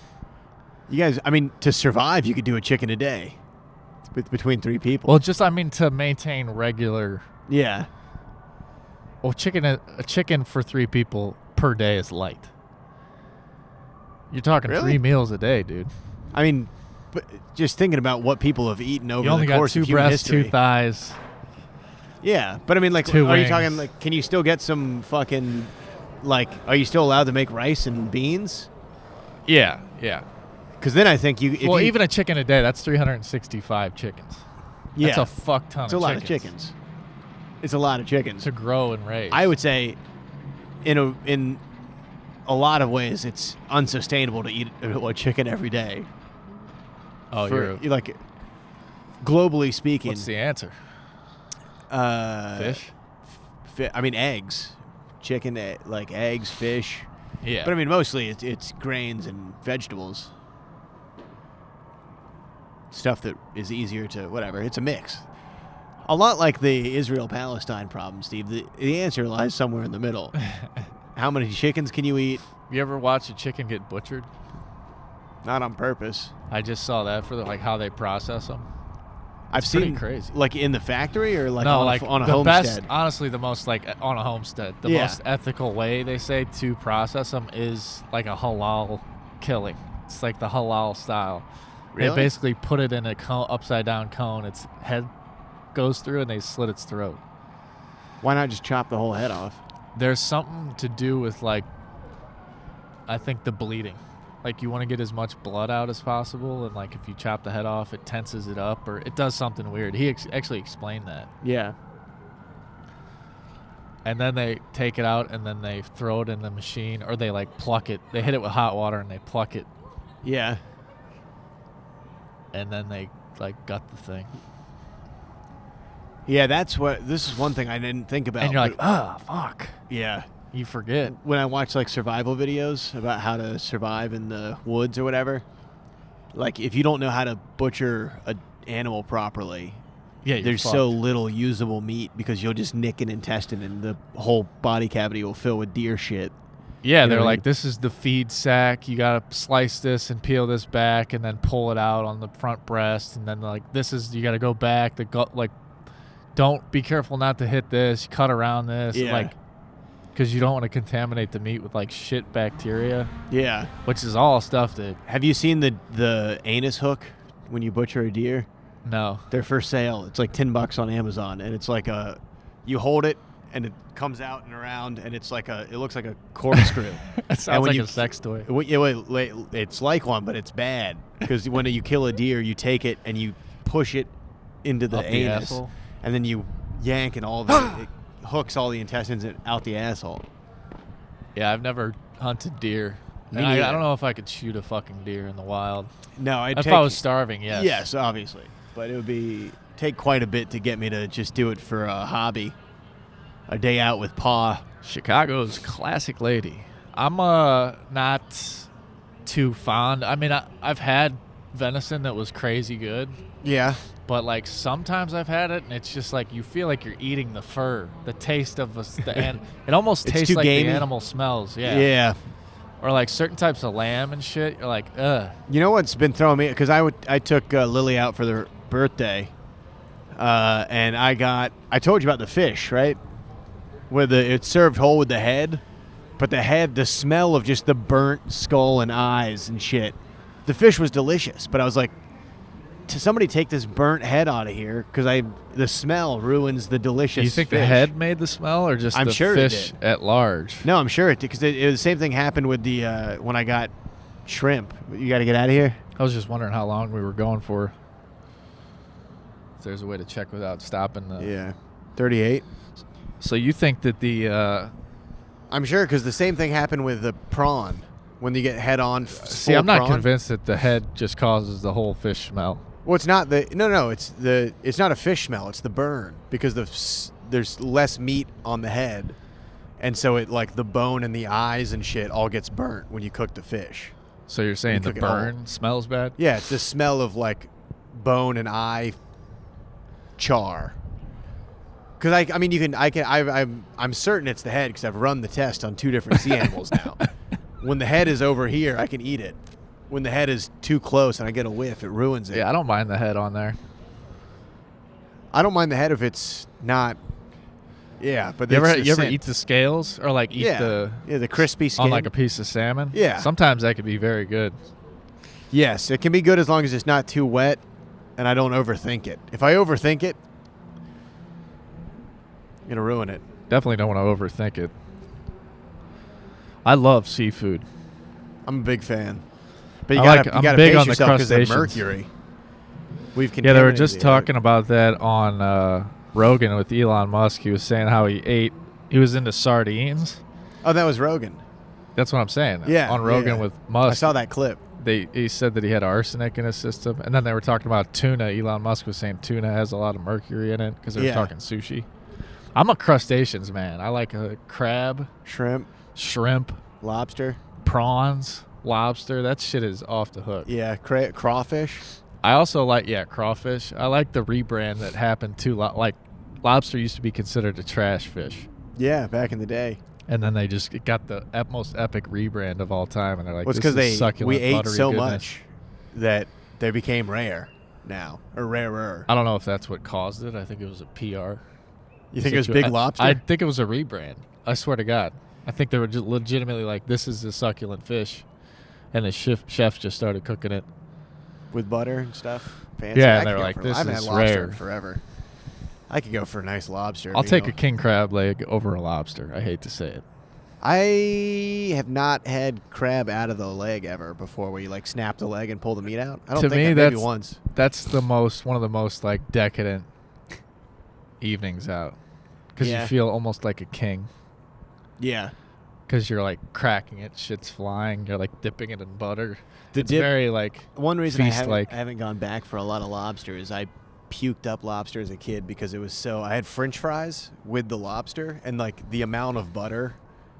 You guys, I mean, to survive, you could do a chicken a day between 3 people. Well, just, I mean, to maintain regular. Yeah. Well, a chicken for 3 people per day is light. You're talking really? 3 meals a day, dude. I mean, but just thinking about what people have eaten over the course of human history. You only got 2 breasts, 2 thighs. Yeah, but I mean, like, 2 are wings. You talking, like, can you still get some fucking, like, are you still allowed to make rice and beans? Yeah. Because then I think even a chicken a day, that's 365 chickens. Yeah. That's a fuck ton of chickens. It's a lot of chickens. It's a lot of chickens. To grow and raise. I would say in a lot of ways it's unsustainable to eat a chicken every day. Oh, you're like, globally speaking. What's the answer? Fish? I mean, eggs. Chicken, like eggs, fish. Yeah. But I mean, mostly it's grains and vegetables. Stuff that is easier to, whatever. It's a mix. A lot like the Israel-Palestine problem, Steve. The answer lies somewhere in the middle. How many chickens can you eat? You ever watch a chicken get butchered? Not on purpose. I just saw that for like how they process them. I've pretty seen crazy. Like in the factory or like no, on like on a the homestead. best, honestly, the most like on a homestead. The Yeah. most ethical way they say to process them is like a halal killing. It's like the halal style. Really? They basically put it in a upside down cone. Its head goes through and they slit its throat. Why not just chop the whole head off? There's something to do with like, I think the bleeding. Like you want to get as much blood out as possible, and like if you chop the head off, it tenses it up, or it does something weird. He actually explained that. Yeah. And then they take it out, and then they throw it in the machine, or they like pluck it. They hit it with hot water, and they pluck it, Yeah. and then they like gut the thing. Yeah, this is one thing I didn't think about. And you're like, but- fuck. yeah. You forget. When I watch like survival videos about how to survive in the woods or whatever, like if you don't know how to butcher an animal properly, Yeah, there's so little usable meat because you'll just nick an intestine and the whole body cavity will fill with deer shit. Yeah, You know they're what I like, mean? this is the feed sack. You got to slice this and peel this back and then pull it out on the front breast. And then, like, this is, you got to go back. The gut, like, don't be careful not to hit this. Cut around this. Yeah. Like, because you don't want to contaminate the meat with, like, shit bacteria, Yeah. which is all stuff that, Have you seen the anus hook when you butcher a deer? no. They're for sale. It's like $10 on Amazon, and it's like you hold it and it comes out and around, and it's like it looks like a corkscrew. It sounds when like you- a sex toy. It's like one, but it's bad because when you kill a deer, you take it and you push it into the Up the anus, asshole? and then you yank, and it hooks all the intestines out the asshole. Yeah, I've never hunted deer. Me And I neither. don't know if I could shoot a fucking deer in the wild. No, If I was starving, yes. Yes, obviously, but it would take quite a bit to get me to just do it for a hobby, a day out with Pa. Chicago's classic lady. I'm not too fond. I mean, I've had venison that was crazy good, Yeah, but like sometimes I've had it and it's just like you feel like you're eating the fur, the taste of it almost It's tastes too like gamey. the animal smells. Yeah. yeah. Or like certain types of lamb and shit. You're like, ugh. You know what's been throwing me? Because I took Lily out for their birthday, and I told you about the fish, right? Where it's served whole with the head, but the smell of just the burnt skull and eyes and shit. The fish was delicious, but I was like, to somebody take this burnt head out of here because the smell ruins the delicious. You think fish. the head made the smell or just I'm the sure it fish did. at large? No, I'm sure it did because the same thing happened with the when I got shrimp. You got to get out of here. I was just wondering how long we were going for. If there's a way to check without stopping. Yeah, 38. So you think that the I'm sure because the same thing happened with the prawn when you get head on. see, I'm not convinced that the head just causes the whole fish smell. Well, it's not it's not a fish smell. It's the burn because there's less meat on the head, and so it like the bone and the eyes and shit all gets burnt when you cook the fish. So you're saying the cook it whole. burn smells bad? Yeah, it's the smell of like bone and eye char. Because I'm certain it's the head because I've run the test on 2 different sea animals now. When the head is over here, I can eat it. When the head is too close and I get a whiff, it ruins it. Yeah, I don't mind the head on there. I don't mind the head if it's not. Yeah, but You it's ever the scent. eat the scales or like eat the crispy skin on like a piece of salmon? Yeah. Sometimes that could be very good. Yes, it can be good as long as it's not too wet and I don't overthink it. If I overthink it, I'm gonna ruin it. Definitely don't want to overthink it. I love seafood. I'm a big fan, but you I'm gotta big pace on the yourself because of crustaceans. mercury. We've Yeah, they were contaminated just the talking about that on Rogan with Elon Musk. He was saying how he was into sardines. Oh, that was Rogan. That's what I'm saying. Yeah, On Rogan yeah. with Musk. I saw that clip. He said that he had arsenic in his system, and then they were talking about tuna. Elon Musk was saying tuna has a lot of mercury in it because they were Yeah. talking sushi. I'm a crustaceans man. I like a crab, shrimp, Lobster. prawns, lobster. That shit is off the hook. Yeah, crawfish. I also like crawfish. I like the rebrand that happened too. Like lobster used to be considered a trash fish. Yeah, back in the day. And then they just got the most epic rebrand of all time, and they're like, Well, it's this because is succulent, we ate buttery so goodness. much that they became rare now, or rarer. I don't know if that's what caused it. I think it was a PR. You think it was Big Lobster? I think it was a rebrand. I swear to God. I think they were just legitimately like, this is a succulent fish. And the chef just started cooking it. With butter and stuff? Fancy. Yeah, I and they could were go like, for- this I haven't is had lobster rare. in forever. I could go for a nice lobster. I'll take a meal. king crab leg over a lobster. I hate to say it. I have not had crab out of the leg ever before, where you like snap the leg and pull the meat out. I don't To think me, maybe that's once. That's one of the most like decadent evenings out, because Yeah. you feel almost like a king. Yeah. Because you're like cracking it, shit's flying. You're like dipping it in butter. The It's dip- very like One reason I feast-like. haven't gone back for a lot of lobster is I puked up lobster as a kid because it was so. I had French fries with the lobster, and like the amount of butter,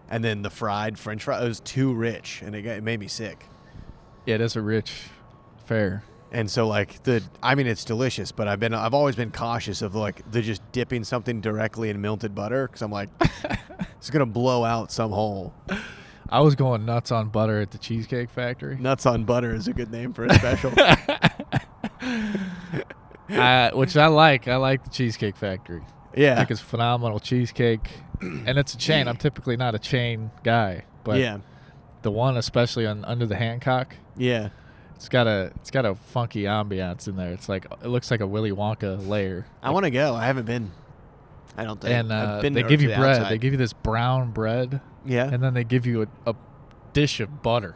and then the fried French fry, it was too rich, and it made me sick. Yeah, it is a rich fare. And so like I mean it's delicious, but I've always been cautious of like the just dipping something directly in melted butter, because I'm like it's gonna blow out some hole. I was going nuts on butter at the Cheesecake Factory. Nuts on butter is a good name for a special. Which I like. I like the Cheesecake Factory. I Yeah. think it's phenomenal cheesecake. And it's a chain. I'm typically not a chain guy. But Yeah. the one especially on Under the Hancock, Yeah. it's got a funky ambiance in there. It's like it looks like a Willy Wonka layer. I want to go. I haven't been. I don't think. And I've been they to give you the bread. outside. They give you this brown bread. Yeah. And then they give you a dish of butter.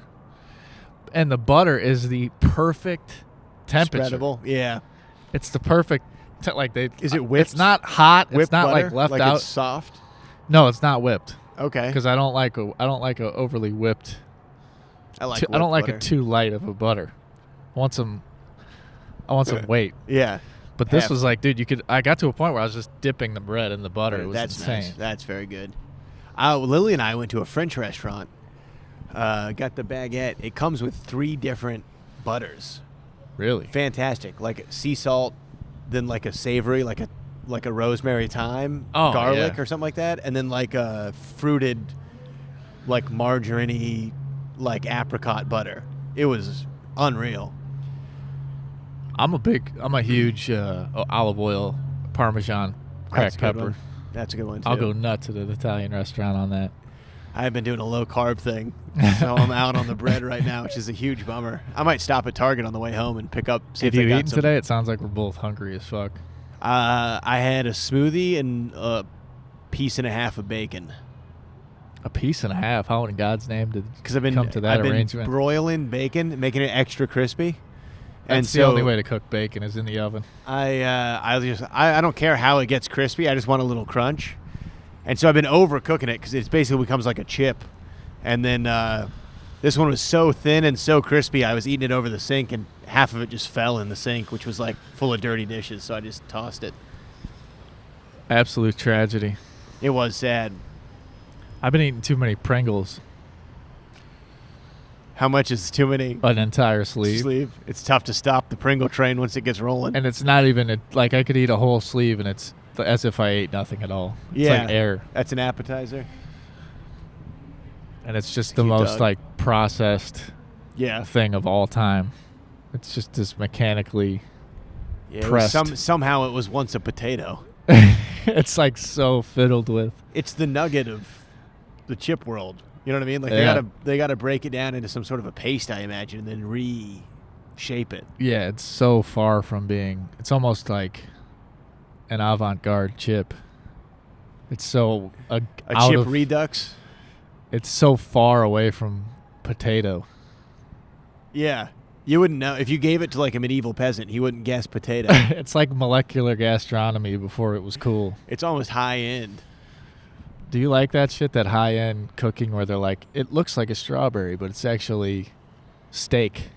And the butter is the perfect temperature. Spreadable. Yeah. It's the perfect Is it whipped? It's not hot. Whipped It's not butter? like left like out. It's soft. No, it's not whipped. Okay. Because I don't like a overly whipped. I like. I don't like butter. it too light of a butter. I want some weight. Yeah. But this Half. was like, dude, I got to a point where I was just dipping the bread in the butter. It was That's insane. nice. That's very good. Lily and I went to a French restaurant. Got the baguette. It comes with 3 different butters. Really? Fantastic. Like sea salt, then like a savory, like a rosemary thyme, Oh, garlic yeah. or something like that, and then like a fruited, like margarine-y, like apricot butter. It was unreal. I'm a huge olive oil, Parmesan, That's cracked a good pepper. one. That's a good one too. I'll go nuts at an Italian restaurant on that. I've been doing a low carb thing, so I'm out on the bread right now, which is a huge bummer. I might stop at Target on the way home and pick up. See Have if they you got eaten some. today? It sounds like we're both hungry as fuck. I had a smoothie and a piece and a half of bacon. A piece and a half. How in God's name did Because I've been come to that I've been arrangement? broiling bacon, making it extra crispy. And That's the so only way to cook bacon is in the oven. I don't care how it gets crispy. I just want a little crunch. And so I've been overcooking it because it basically becomes like a chip. And then this one was so thin and so crispy, I was eating it over the sink, and half of it just fell in the sink, which was like full of dirty dishes. So I just tossed it. Absolute tragedy. It was sad. I've been eating too many Pringles. How much is too many? An entire sleeve. It's tough to stop the Pringle train once it gets rolling. And it's not even, like I could eat a whole sleeve and it's as if I ate nothing at all. It's Yeah. like air. That's an appetizer. And it's just the Cute most dog. like processed Yeah. thing of all time. It's just this mechanically, Yeah, pressed. somehow it was once a potato. it's like so fiddled with. It's the nugget of the chip world. You know what I mean? Like Yeah. they gotta break it down into some sort of a paste, I imagine, and then reshape it. Yeah, it's so far from being, it's almost like an avant-garde chip. It's so A out chip of, redux. it's so far away from potato. Yeah. You wouldn't know if you gave it to like a medieval peasant. He wouldn't guess potato. It's like molecular gastronomy before it was cool. It's almost high end. Do you like that shit, that high-end cooking where they're like, it looks like a strawberry, but it's actually steak?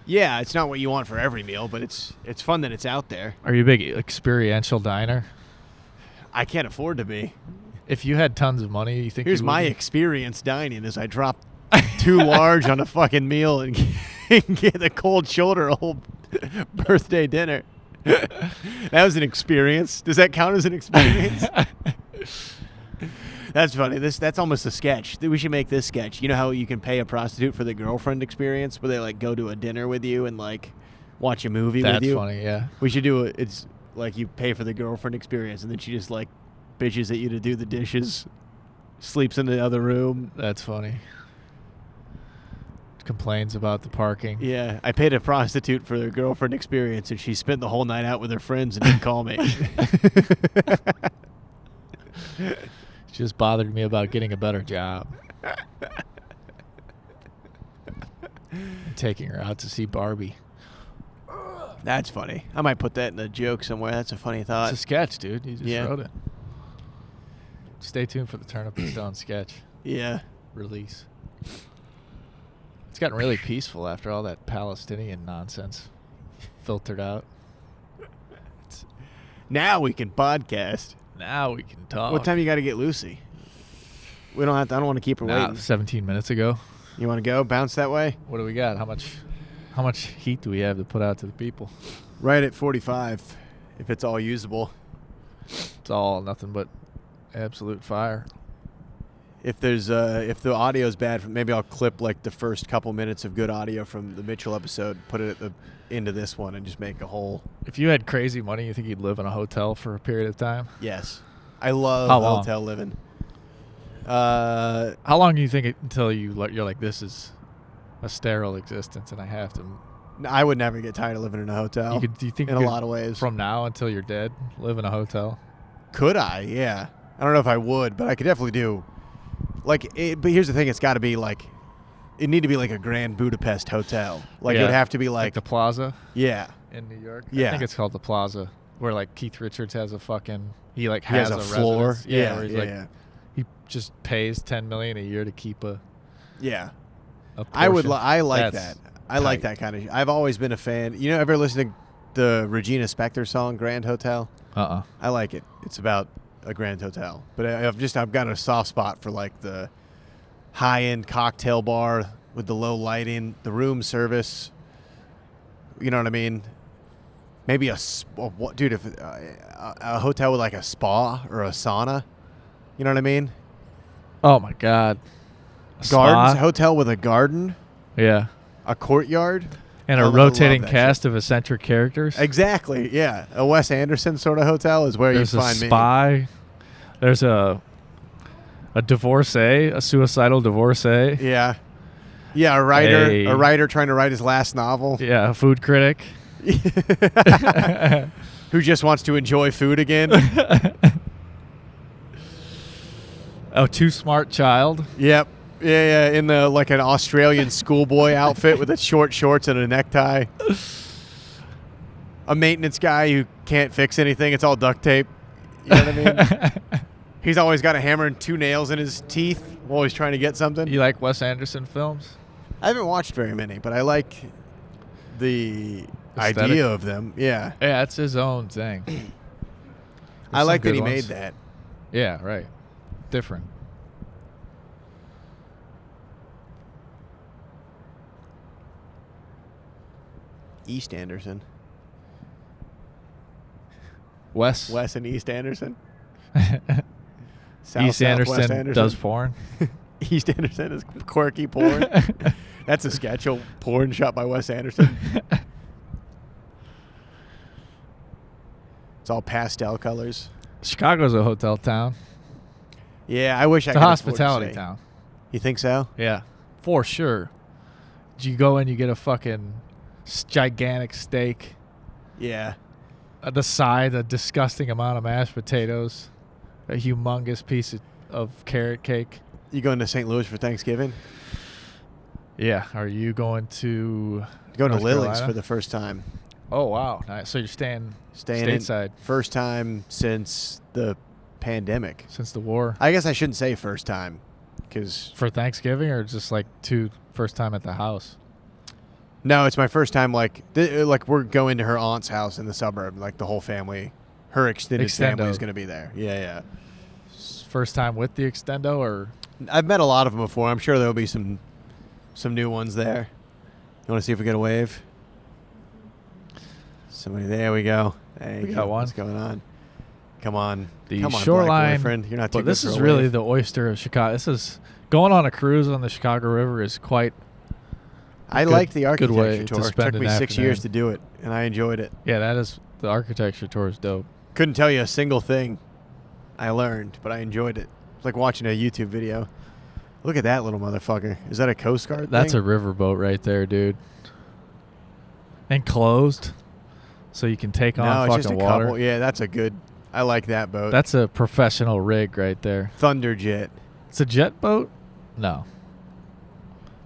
Yeah, it's not what you want for every meal, but it's fun that it's out there. Are you a big experiential diner? I can't afford to be. If you had tons of money, you think Here's you my would be? experience dining: is I drop too large on a fucking meal and get the cold shoulder a whole birthday dinner. That was an experience. Does that count as an experience? That's funny. That's almost a sketch. We should make this sketch. You know how you can pay a prostitute for the girlfriend experience, where they like go to a dinner with you and like watch a movie with you. That's funny. Yeah. We should do it. It's like you pay for the girlfriend experience, and then she just like bitches at you to do the dishes, sleeps in the other room. That's funny. Complains about the parking. Yeah, I paid a prostitute for their girlfriend experience, and she spent the whole night out with her friends and didn't call me. She just bothered me about getting a better job. Taking her out to see Barbie. That's funny. I might put that in a joke somewhere. That's a funny thought. It's a sketch, dude. You just wrote it. Yeah. Stay tuned for the Turnip and Stone sketch Yeah. release. It's gotten really peaceful after all that Palestinian nonsense filtered out. Now we can podcast. Now we can talk. What time you got to get Lucy? We don't have to. I don't want to keep her waiting. 17 minutes ago. You want to go bounce that way? What do we got? How much heat do we have to put out to the people? Right at 45, if it's all usable. It's all nothing but absolute fire. If there's if the audio's bad, maybe I'll clip like the first couple minutes of good audio from the Mitchell episode, put it at into this one, and just make a whole. If you had crazy money, you think you'd live in a hotel for a period of time? Yes, I love How long? hotel living. How long do you think until you're like, this is a sterile existence, and I have to? I would never get tired of living in a hotel. Do you think in a lot of ways from now until you're dead, live in a hotel? Could I? Yeah, I don't know if I would, but I could definitely do. But here's the thing: it's got to be like, it need to be like a Grand Budapest hotel. Like it would have to be like the Plaza. Yeah. In New York. Yeah. I think it's called the Plaza, where like Keith Richards has a fucking he He has has a floor. residence. Yeah. Where he's Yeah. he just pays $10 million a year to keep a. Yeah. A I like That's that. I like that kind of. I've always been a fan. You know, ever listen to the Regina Spektor song "Grand Hotel"? I like it. It's about a grand hotel, but I've got a soft spot for like the high-end cocktail bar with the low lighting, the room service. You know what I mean? Maybe if a hotel with like a spa or a sauna. You know what I mean? Oh my God. Gardens, Spa? hotel with a garden, Yeah. a courtyard, And I a love rotating that cast of eccentric characters. Exactly. Yeah, a Wes Anderson sort of hotel is where There's you a find me. spy. There's a divorcee, a suicidal divorcee. Yeah, yeah. A writer trying to write his last novel. Yeah, a food critic. Who just wants to enjoy food again. A too smart child. Yep. Yeah, in the like an Australian schoolboy outfit with short shorts and a necktie. A maintenance guy who can't fix anything. It's all duct tape. You know what I mean? He's always got a hammer and 2 nails in his teeth while he's trying to get something. You like Wes Anderson films? I haven't watched very many, but I like the Aesthetic. idea of them. Yeah. Yeah, it's his own thing. I like that he ones. made that. Yeah, right. Different. East Anderson. Wes Wes and East Anderson. East Southwest Anderson does porn. East Anderson is quirky porn. That's a sketch. A porn shot by Wes Anderson. It's all pastel colors. Chicago's a hotel town. Yeah, I wish I It's a could hospitality afford to say. town. You think so? Yeah, for sure. You go in, you get a fucking gigantic steak. Yeah. The side, a disgusting amount of mashed potatoes, a humongous piece of carrot cake. You going to St. Louis for Thanksgiving? Yeah. Are you going to Going to North Lily's Carolina? for the first time. Oh, wow. Nice. So you're staying In, stateside first time since the pandemic. since the war? I guess I shouldn't say first time because For Thanksgiving, or just like first time at the house? no, it's my first time. Like we're going to her aunt's house in the suburb. Like the whole family, her extended family is Extendo. going to be there. Yeah. First time with the extendo, or I've met a lot of them before. I'm sure there'll be some new ones there. You want to see if we get a wave? Somebody, there we go. Thank We you. got one. What's going on? Come on. The Come on, shoreline. black boyfriend. You're not too But good this for is a really wave. the oyster of Chicago. This is going on a cruise on the Chicago River is quite. I liked the good way architecture to tour. It spend took me an 6 years afternoon. to do it, and I enjoyed it. Yeah, that is the architecture tour is dope. Couldn't tell you a single thing I learned, but I enjoyed it. It's like watching a YouTube video. Look at that little motherfucker. Is that a Coast Guard That's thing? a riverboat right there, dude. Enclosed, so you can take on No, it's fucking just a water. couple. Yeah, that's a good. I like that boat. That's a professional rig right there. Thunderjet. It's a jet boat? No.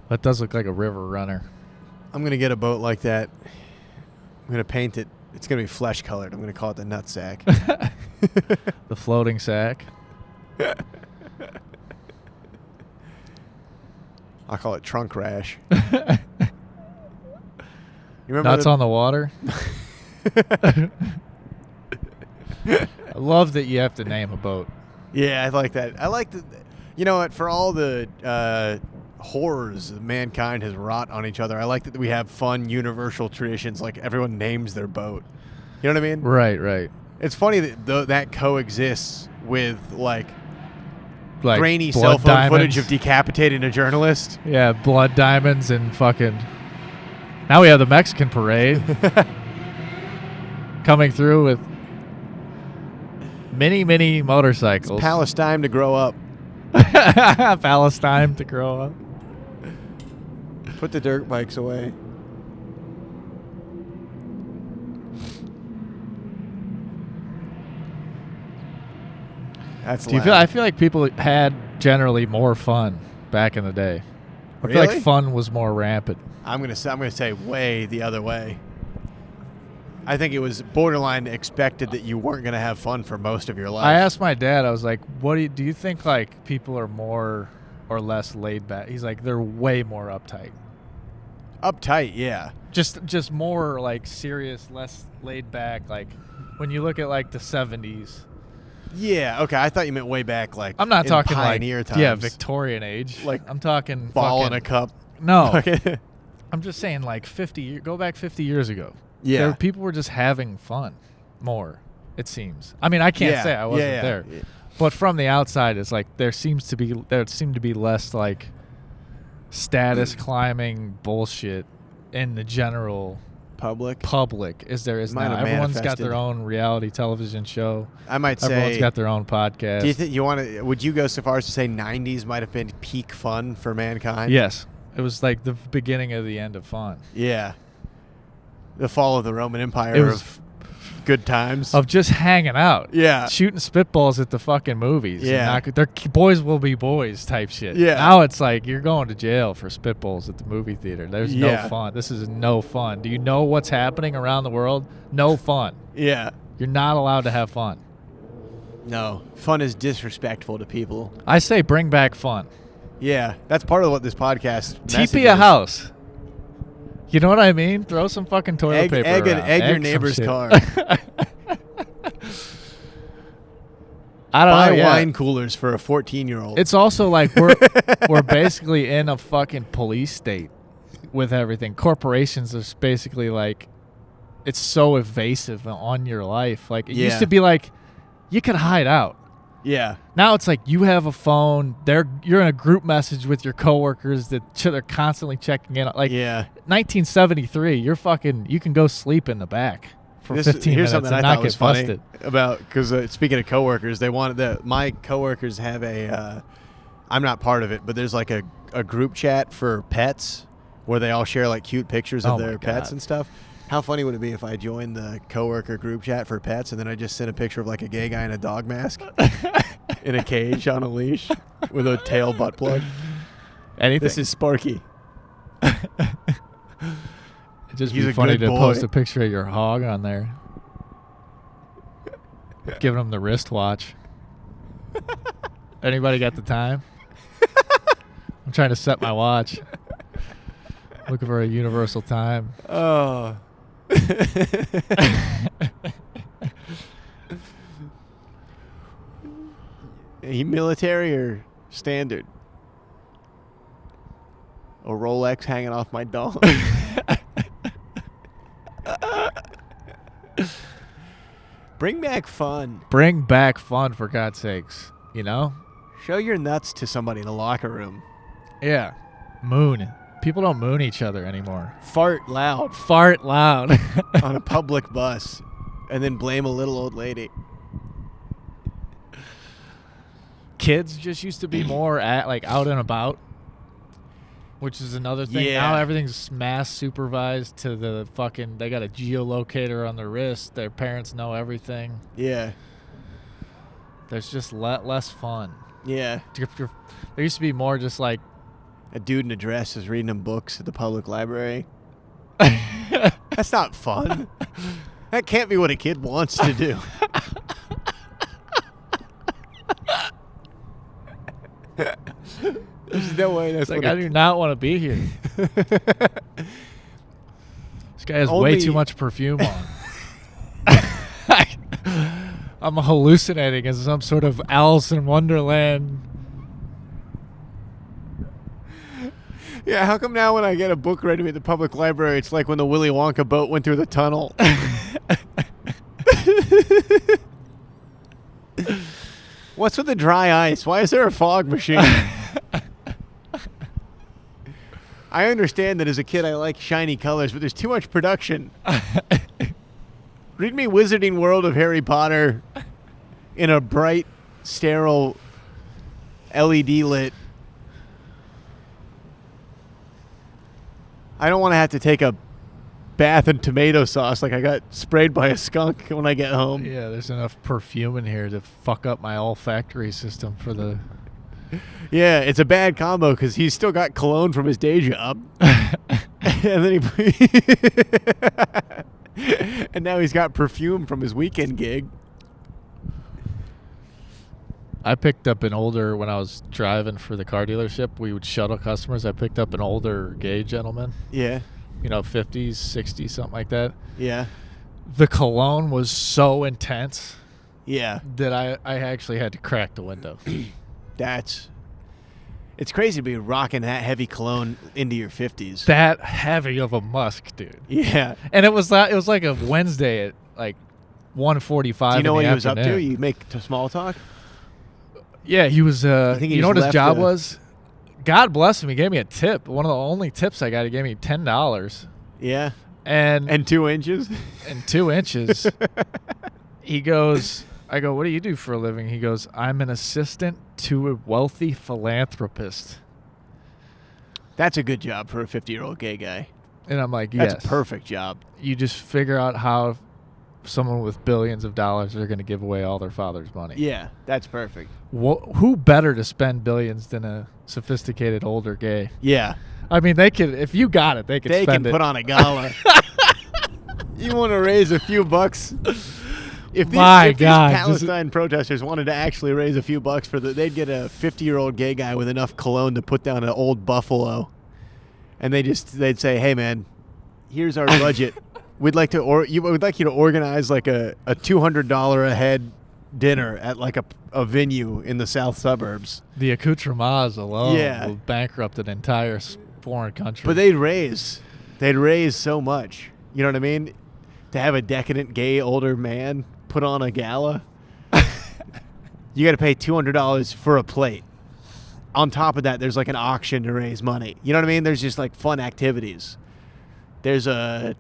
That does look like a river runner. I'm going to get a boat like that. I'm going to paint it. It's going to be flesh colored. I'm going to call it the Nutsack. The floating sack. I'll call it Trunk Rash. You remember Nuts on the water. I love that you have to name a boat. Yeah, I like that. I like the. You know what? For all the horrors that mankind has wrought on each other, I like that we have fun universal traditions. Like everyone names their boat. You know what I mean? Right. It's funny that that coexists with like grainy blood cell phone diamonds. footage of decapitating a journalist. Yeah, blood diamonds and fucking. Now we have the Mexican parade coming through with many motorcycles. Palestine to grow up. Palestine to grow up. Put the dirt bikes away. That's Do you feel? loud. I feel like people had generally more fun back in the day. I feel Really? like fun was more rampant. I'm gonna say way the other way. I think it was borderline expected that you weren't gonna have fun for most of your life. I asked my dad. I was like, "What do you think? Like people are more or less laid back?" He's like, "They're way more uptight. Uptight, yeah. Just more like serious, less laid back. Like when you look at like the '70s." Yeah, okay. I thought you meant way back, like I'm not in talking pioneer like times. yeah, Victorian age. Like I'm talking ball in fucking, a cup. No, I'm just saying like 50. Go back 50 years ago. Yeah. People were just having fun more. It seems. I mean, I can't say I wasn't there, Yeah. but from the outside, it's like there seemed to be less like status climbing bullshit in the general Public. is Might now. have Everyone's got manifested. their own reality television show. I might Everyone's say. got their own podcast. Do you think you want to? Would you go so far as to say '90s might have been peak fun for mankind? Yes. It was like the beginning of the end of fun. Yeah. The fall of the Roman Empire It was- of good times. Of just hanging out. Yeah. Shooting spitballs at the fucking movies. and Yeah. They're boys will be boys type shit. Yeah. Now it's like you're going to jail for spitballs at the movie theater. There's no Yeah. fun. This is no fun. Do you know what's happening around the world? No fun. Yeah. You're not allowed to have fun. No. Fun is disrespectful to people. I say bring back fun. Yeah. That's part of what this podcast. TP a house. You know what I mean? Throw some fucking toilet paper around. Egg your some neighbor's shit. car. I don't Buy know. Yeah. wine coolers for a 14-year-old. It's also like we're basically in a fucking police state with everything. Corporations are basically like it's so evasive on your life. Like it used Yeah. to be like you could hide out. Yeah. Now it's like you have a phone. You're in a group message with your coworkers that they're constantly checking in. Like Yeah. 1973, you can go sleep in the back for 15 Here's minutes something and I not thought was get funny busted. about because speaking of coworkers, they wanted my coworkers have a. I'm not part of it, but there's like a group chat for pets where they all share like cute pictures of Oh my their pets God. and stuff. How funny would it be if I joined the coworker group chat for pets and then I just sent a picture of like a gay guy in a dog mask in a cage on a leash with a tail butt plug? Anything. This is Sparky. It'd just He's be a funny good to boy. post a picture of your hog on there. Giving him the wristwatch. Anybody got the time? I'm trying to set my watch. Looking for a universal time. Oh. He military or standard? A Rolex hanging off my dog. Bring back fun. Bring back fun, for God's sakes. You know? Show your nuts to somebody in the locker room. Yeah. Moon. People don't moon each other anymore. Fart loud Fart loud. on a public bus and then blame a little old lady. Kids just used to be more out and about, which is another thing. Yeah. Now everything's mass supervised to the fucking, they got a geolocator on their wrist. Their parents know everything. Yeah. There's just less fun. Yeah. There used to be more just like a dude in a dress is reading them books at the public library. That's not fun. That can't be what a kid wants to do. There's no way that's like, I do not want to be here. This guy has way too much perfume on. I'm hallucinating as some sort of Alice in Wonderland. Yeah, how come now when I get a book read to me at the public library, it's like when the Willy Wonka boat went through the tunnel? What's with the dry ice? Why is there a fog machine? I understand that as a kid I like shiny colors, but there's too much production. Read me Wizarding World of Harry Potter in a bright, sterile, LED lit. I don't want to have to take a bath in tomato sauce like I got sprayed by a skunk when I get home. Yeah, there's enough perfume in here to fuck up my olfactory system for the... Yeah, it's a bad combo because he's still got cologne from his day job. And then and now he's got perfume from his weekend gig. I picked up an older, when I was driving for the car dealership, we would shuttle customers. I picked up an older gay gentleman. Yeah. 50s, 60s, something like that. Yeah. The cologne was so intense. Yeah. That I actually had to crack the window. It's crazy to be rocking that heavy cologne into your 50s. That heavy of a musk, dude. Yeah. And it was like a Wednesday at like 1:45. Do you know what he was afternoon. up to? You make small talk? Yeah, he was. You know what his job was? God bless him. He gave me a tip. One of the only tips I got. He gave me $10. Yeah. And 2 inches. And 2 inches. He goes. I go, what do you do for a living? He goes, I'm an assistant to a wealthy philanthropist. That's a good job for a 50-year-old gay guy. And I'm like, yes. That's a perfect job. You just figure out how someone with billions of dollars are going to give away all their father's money. Yeah, that's perfect. Who better to spend billions than a sophisticated older gay? Yeah. I mean, they could, if you got it, they could spend it. They can put on a gala. You want to raise a few bucks? If these Palestine protesters wanted to actually raise a few bucks they'd get a 50-year-old gay guy with enough cologne to put down an old buffalo, and they'd say, "Hey, man, here's our budget. We'd like you to organize like a $200 a head dinner at like a venue in the south suburbs." The accoutrements alone will bankrupt an entire foreign country. But they'd raise so much. You know what I mean? To have a decadent gay older man put on a gala, you got to pay $200 for a plate. On top of that, there's like an auction to raise money. You know what I mean? There's just like fun activities. There's pay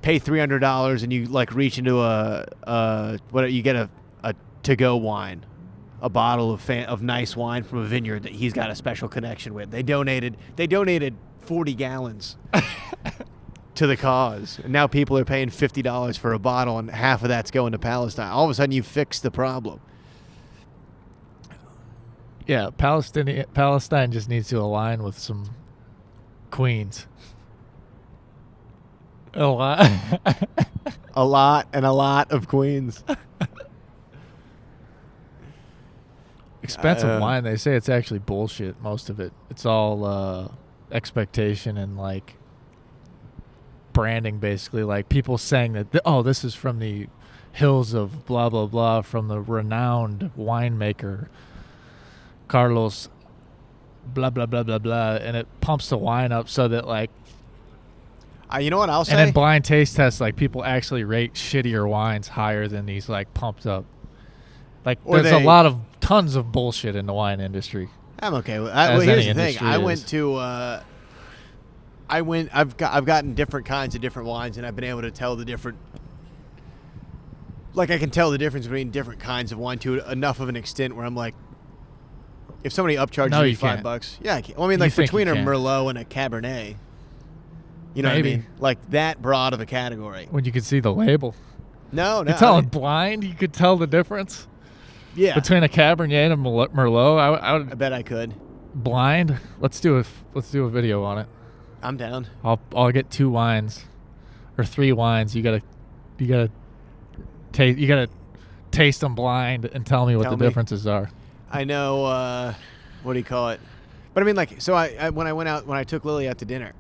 $300 and you like reach into you get a to-go wine, a bottle of nice wine from a vineyard that he's got a special connection with. They donated 40 gallons. To the cause. And now people are paying $50 for a bottle and half of that's going to Palestine. All of a sudden you fix the problem. Yeah, Palestine just needs to align with some queens. A lot. a lot of queens. Expensive wine. They say it's actually bullshit, most of it. It's all expectation and like branding, basically, like people saying that this is from the hills of blah blah blah, from the renowned winemaker Carlos blah blah blah blah blah, and it pumps the wine up so that like You know what I'll say? And then blind taste tests, like people actually rate shittier wines higher than these like pumped up. Like Or there's a lot of tons of bullshit in the wine industry. I'm okay with. As Well, here's any the thing. industry I is. went to. I've gotten different kinds of different wines, and I've been able to tell the different. Like I can tell the difference between different kinds of wine to enough of an extent where I'm like, if somebody upcharges No, me you can't. $5, yeah, I can. Well, I mean, You like think between you a can. Merlot and a Cabernet. You know Maybe. what I mean? Like that broad of a category. When you could see the label. No. You tell it blind, you could tell the difference Yeah. between a Cabernet and a Merlot. I I would bet I could. blind. Let's do a video on it. I'm down. I'll get 2 wines or 3 wines. You gotta taste them blind and tell me what Tell the me. differences are. I know. What do you call it? But I mean, like, so when I took Lily out to dinner,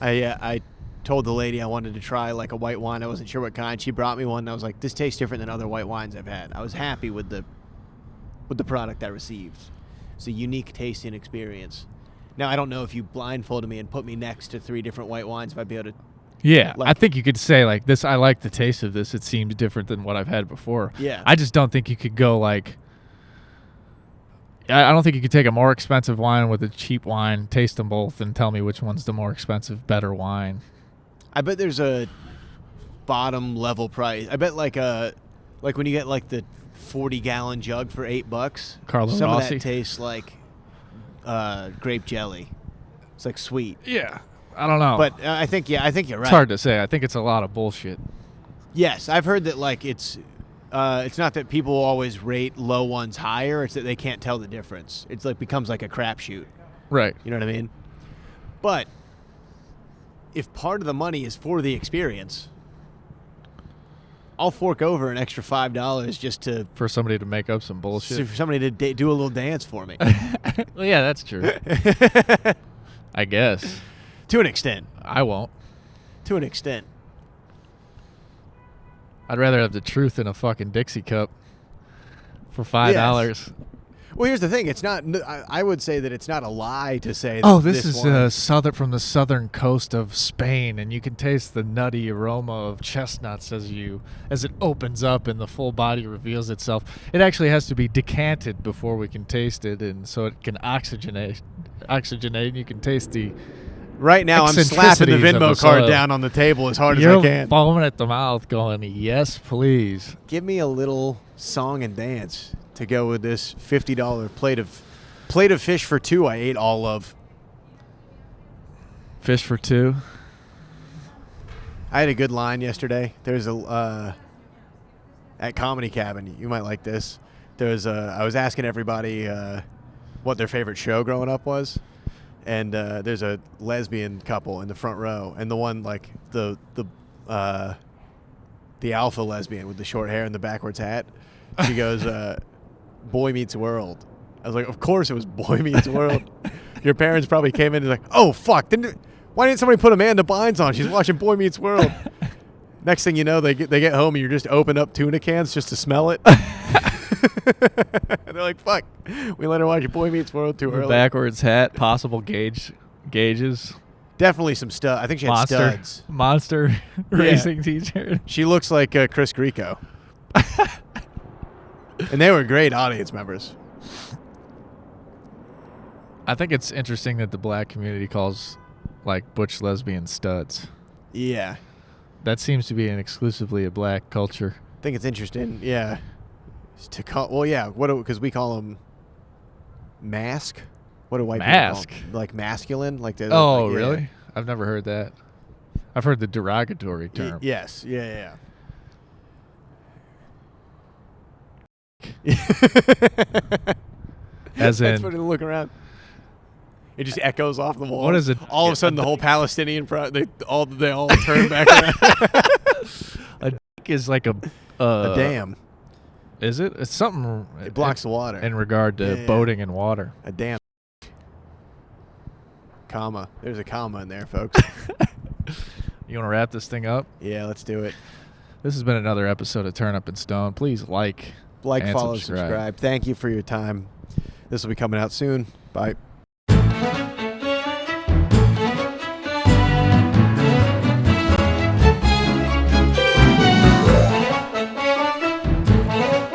I told the lady I wanted to try like a white wine. I wasn't sure what kind. She brought me one, and I was like, this tastes different than other white wines I've had. I was happy with the product I received. It's a unique tasting experience. Now, I don't know if you blindfolded me and put me next to 3 different white wines, if I'd be able to. Yeah, Like- I think you could say like this. I like the taste of this. It seems different than what I've had before. Yeah. I just don't think you could go like. I don't think you could take a more expensive wine with a cheap wine, taste them both, and tell me which one's the more expensive, better wine. I bet there's a bottom level price. I bet like when you get like the 40-gallon jug for $8, Carlo some Rossi. of that tastes like grape jelly. It's like sweet. Yeah, I don't know. But I think you're right. It's hard to say. I think it's a lot of bullshit. Yes, I've heard that like it's not that people always rate low ones higher. It's that they can't tell the difference. It's like becomes like a crapshoot. Right. You know what I mean? But if part of the money is for the experience, I'll fork over an extra $5 just to For somebody to make up some bullshit. for somebody to do a little dance for me. Well, yeah, that's true. I guess. To an extent. I won't. To an extent. I'd rather have the truth in a fucking Dixie cup for $5. Well, here's the thing. It's not. I would say that it's not a lie to say. Oh, that this is wine- from the southern coast of Spain, and you can taste the nutty aroma of chestnuts as it opens up and the full body reveals itself. It actually has to be decanted before we can taste it, and so it can oxygenate, and you can taste the. Right now, I'm slapping the eccentricities of Venmo the card soil. down on the table as hard as You're I can. foaming at the mouth, going, "Yes, please." Give me a little song and dance to go with this $50 plate of fish for 2. I ate all of. Fish for 2. I had a good line yesterday. There's at Comedy Cabin. You might like this. I was asking everybody what their favorite show growing up was, and there's a lesbian couple in the front row, and the one like the alpha lesbian with the short hair and the backwards hat. She goes, Boy Meets World. I was like, of course it was Boy Meets World. Your parents probably came in and like, oh fuck, why didn't somebody put Amanda Bynes on? She's watching Boy Meets World. Next thing you know, they get home and you're just open up tuna cans just to smell it. They're like, fuck, we let her watch Boy Meets World too early. Backwards hat, possible gauges. Definitely some stuff. I think she had studs. Monster racing T-shirt. She looks like Chris Grieco. And they were great audience members. I think it's interesting that the black community calls like butch lesbian studs. Yeah. That seems to be an exclusively a black culture. I think it's interesting. Yeah. To call, well, yeah. Because we call them mask. What do white Mask? people call 'em? Like masculine? Like they're Oh, like, yeah. really? I've never heard that. I've heard the derogatory term. Yes. Yeah. As That's in, funny to look around. It just echoes off the wall. What is it? All of a sudden, the whole Palestinian they all turn back around. a dick is like a dam. Is it? It's something. It blocks the water. In regard to Yeah. boating and water. A dam. Comma. There's a comma in there, folks. You want to wrap this thing up? Yeah, let's do it. This has been another episode of Turnip and Stone. Please like, Like, and follow, subscribe. subscribe. Thank you for your time. This will be coming out soon. Bye.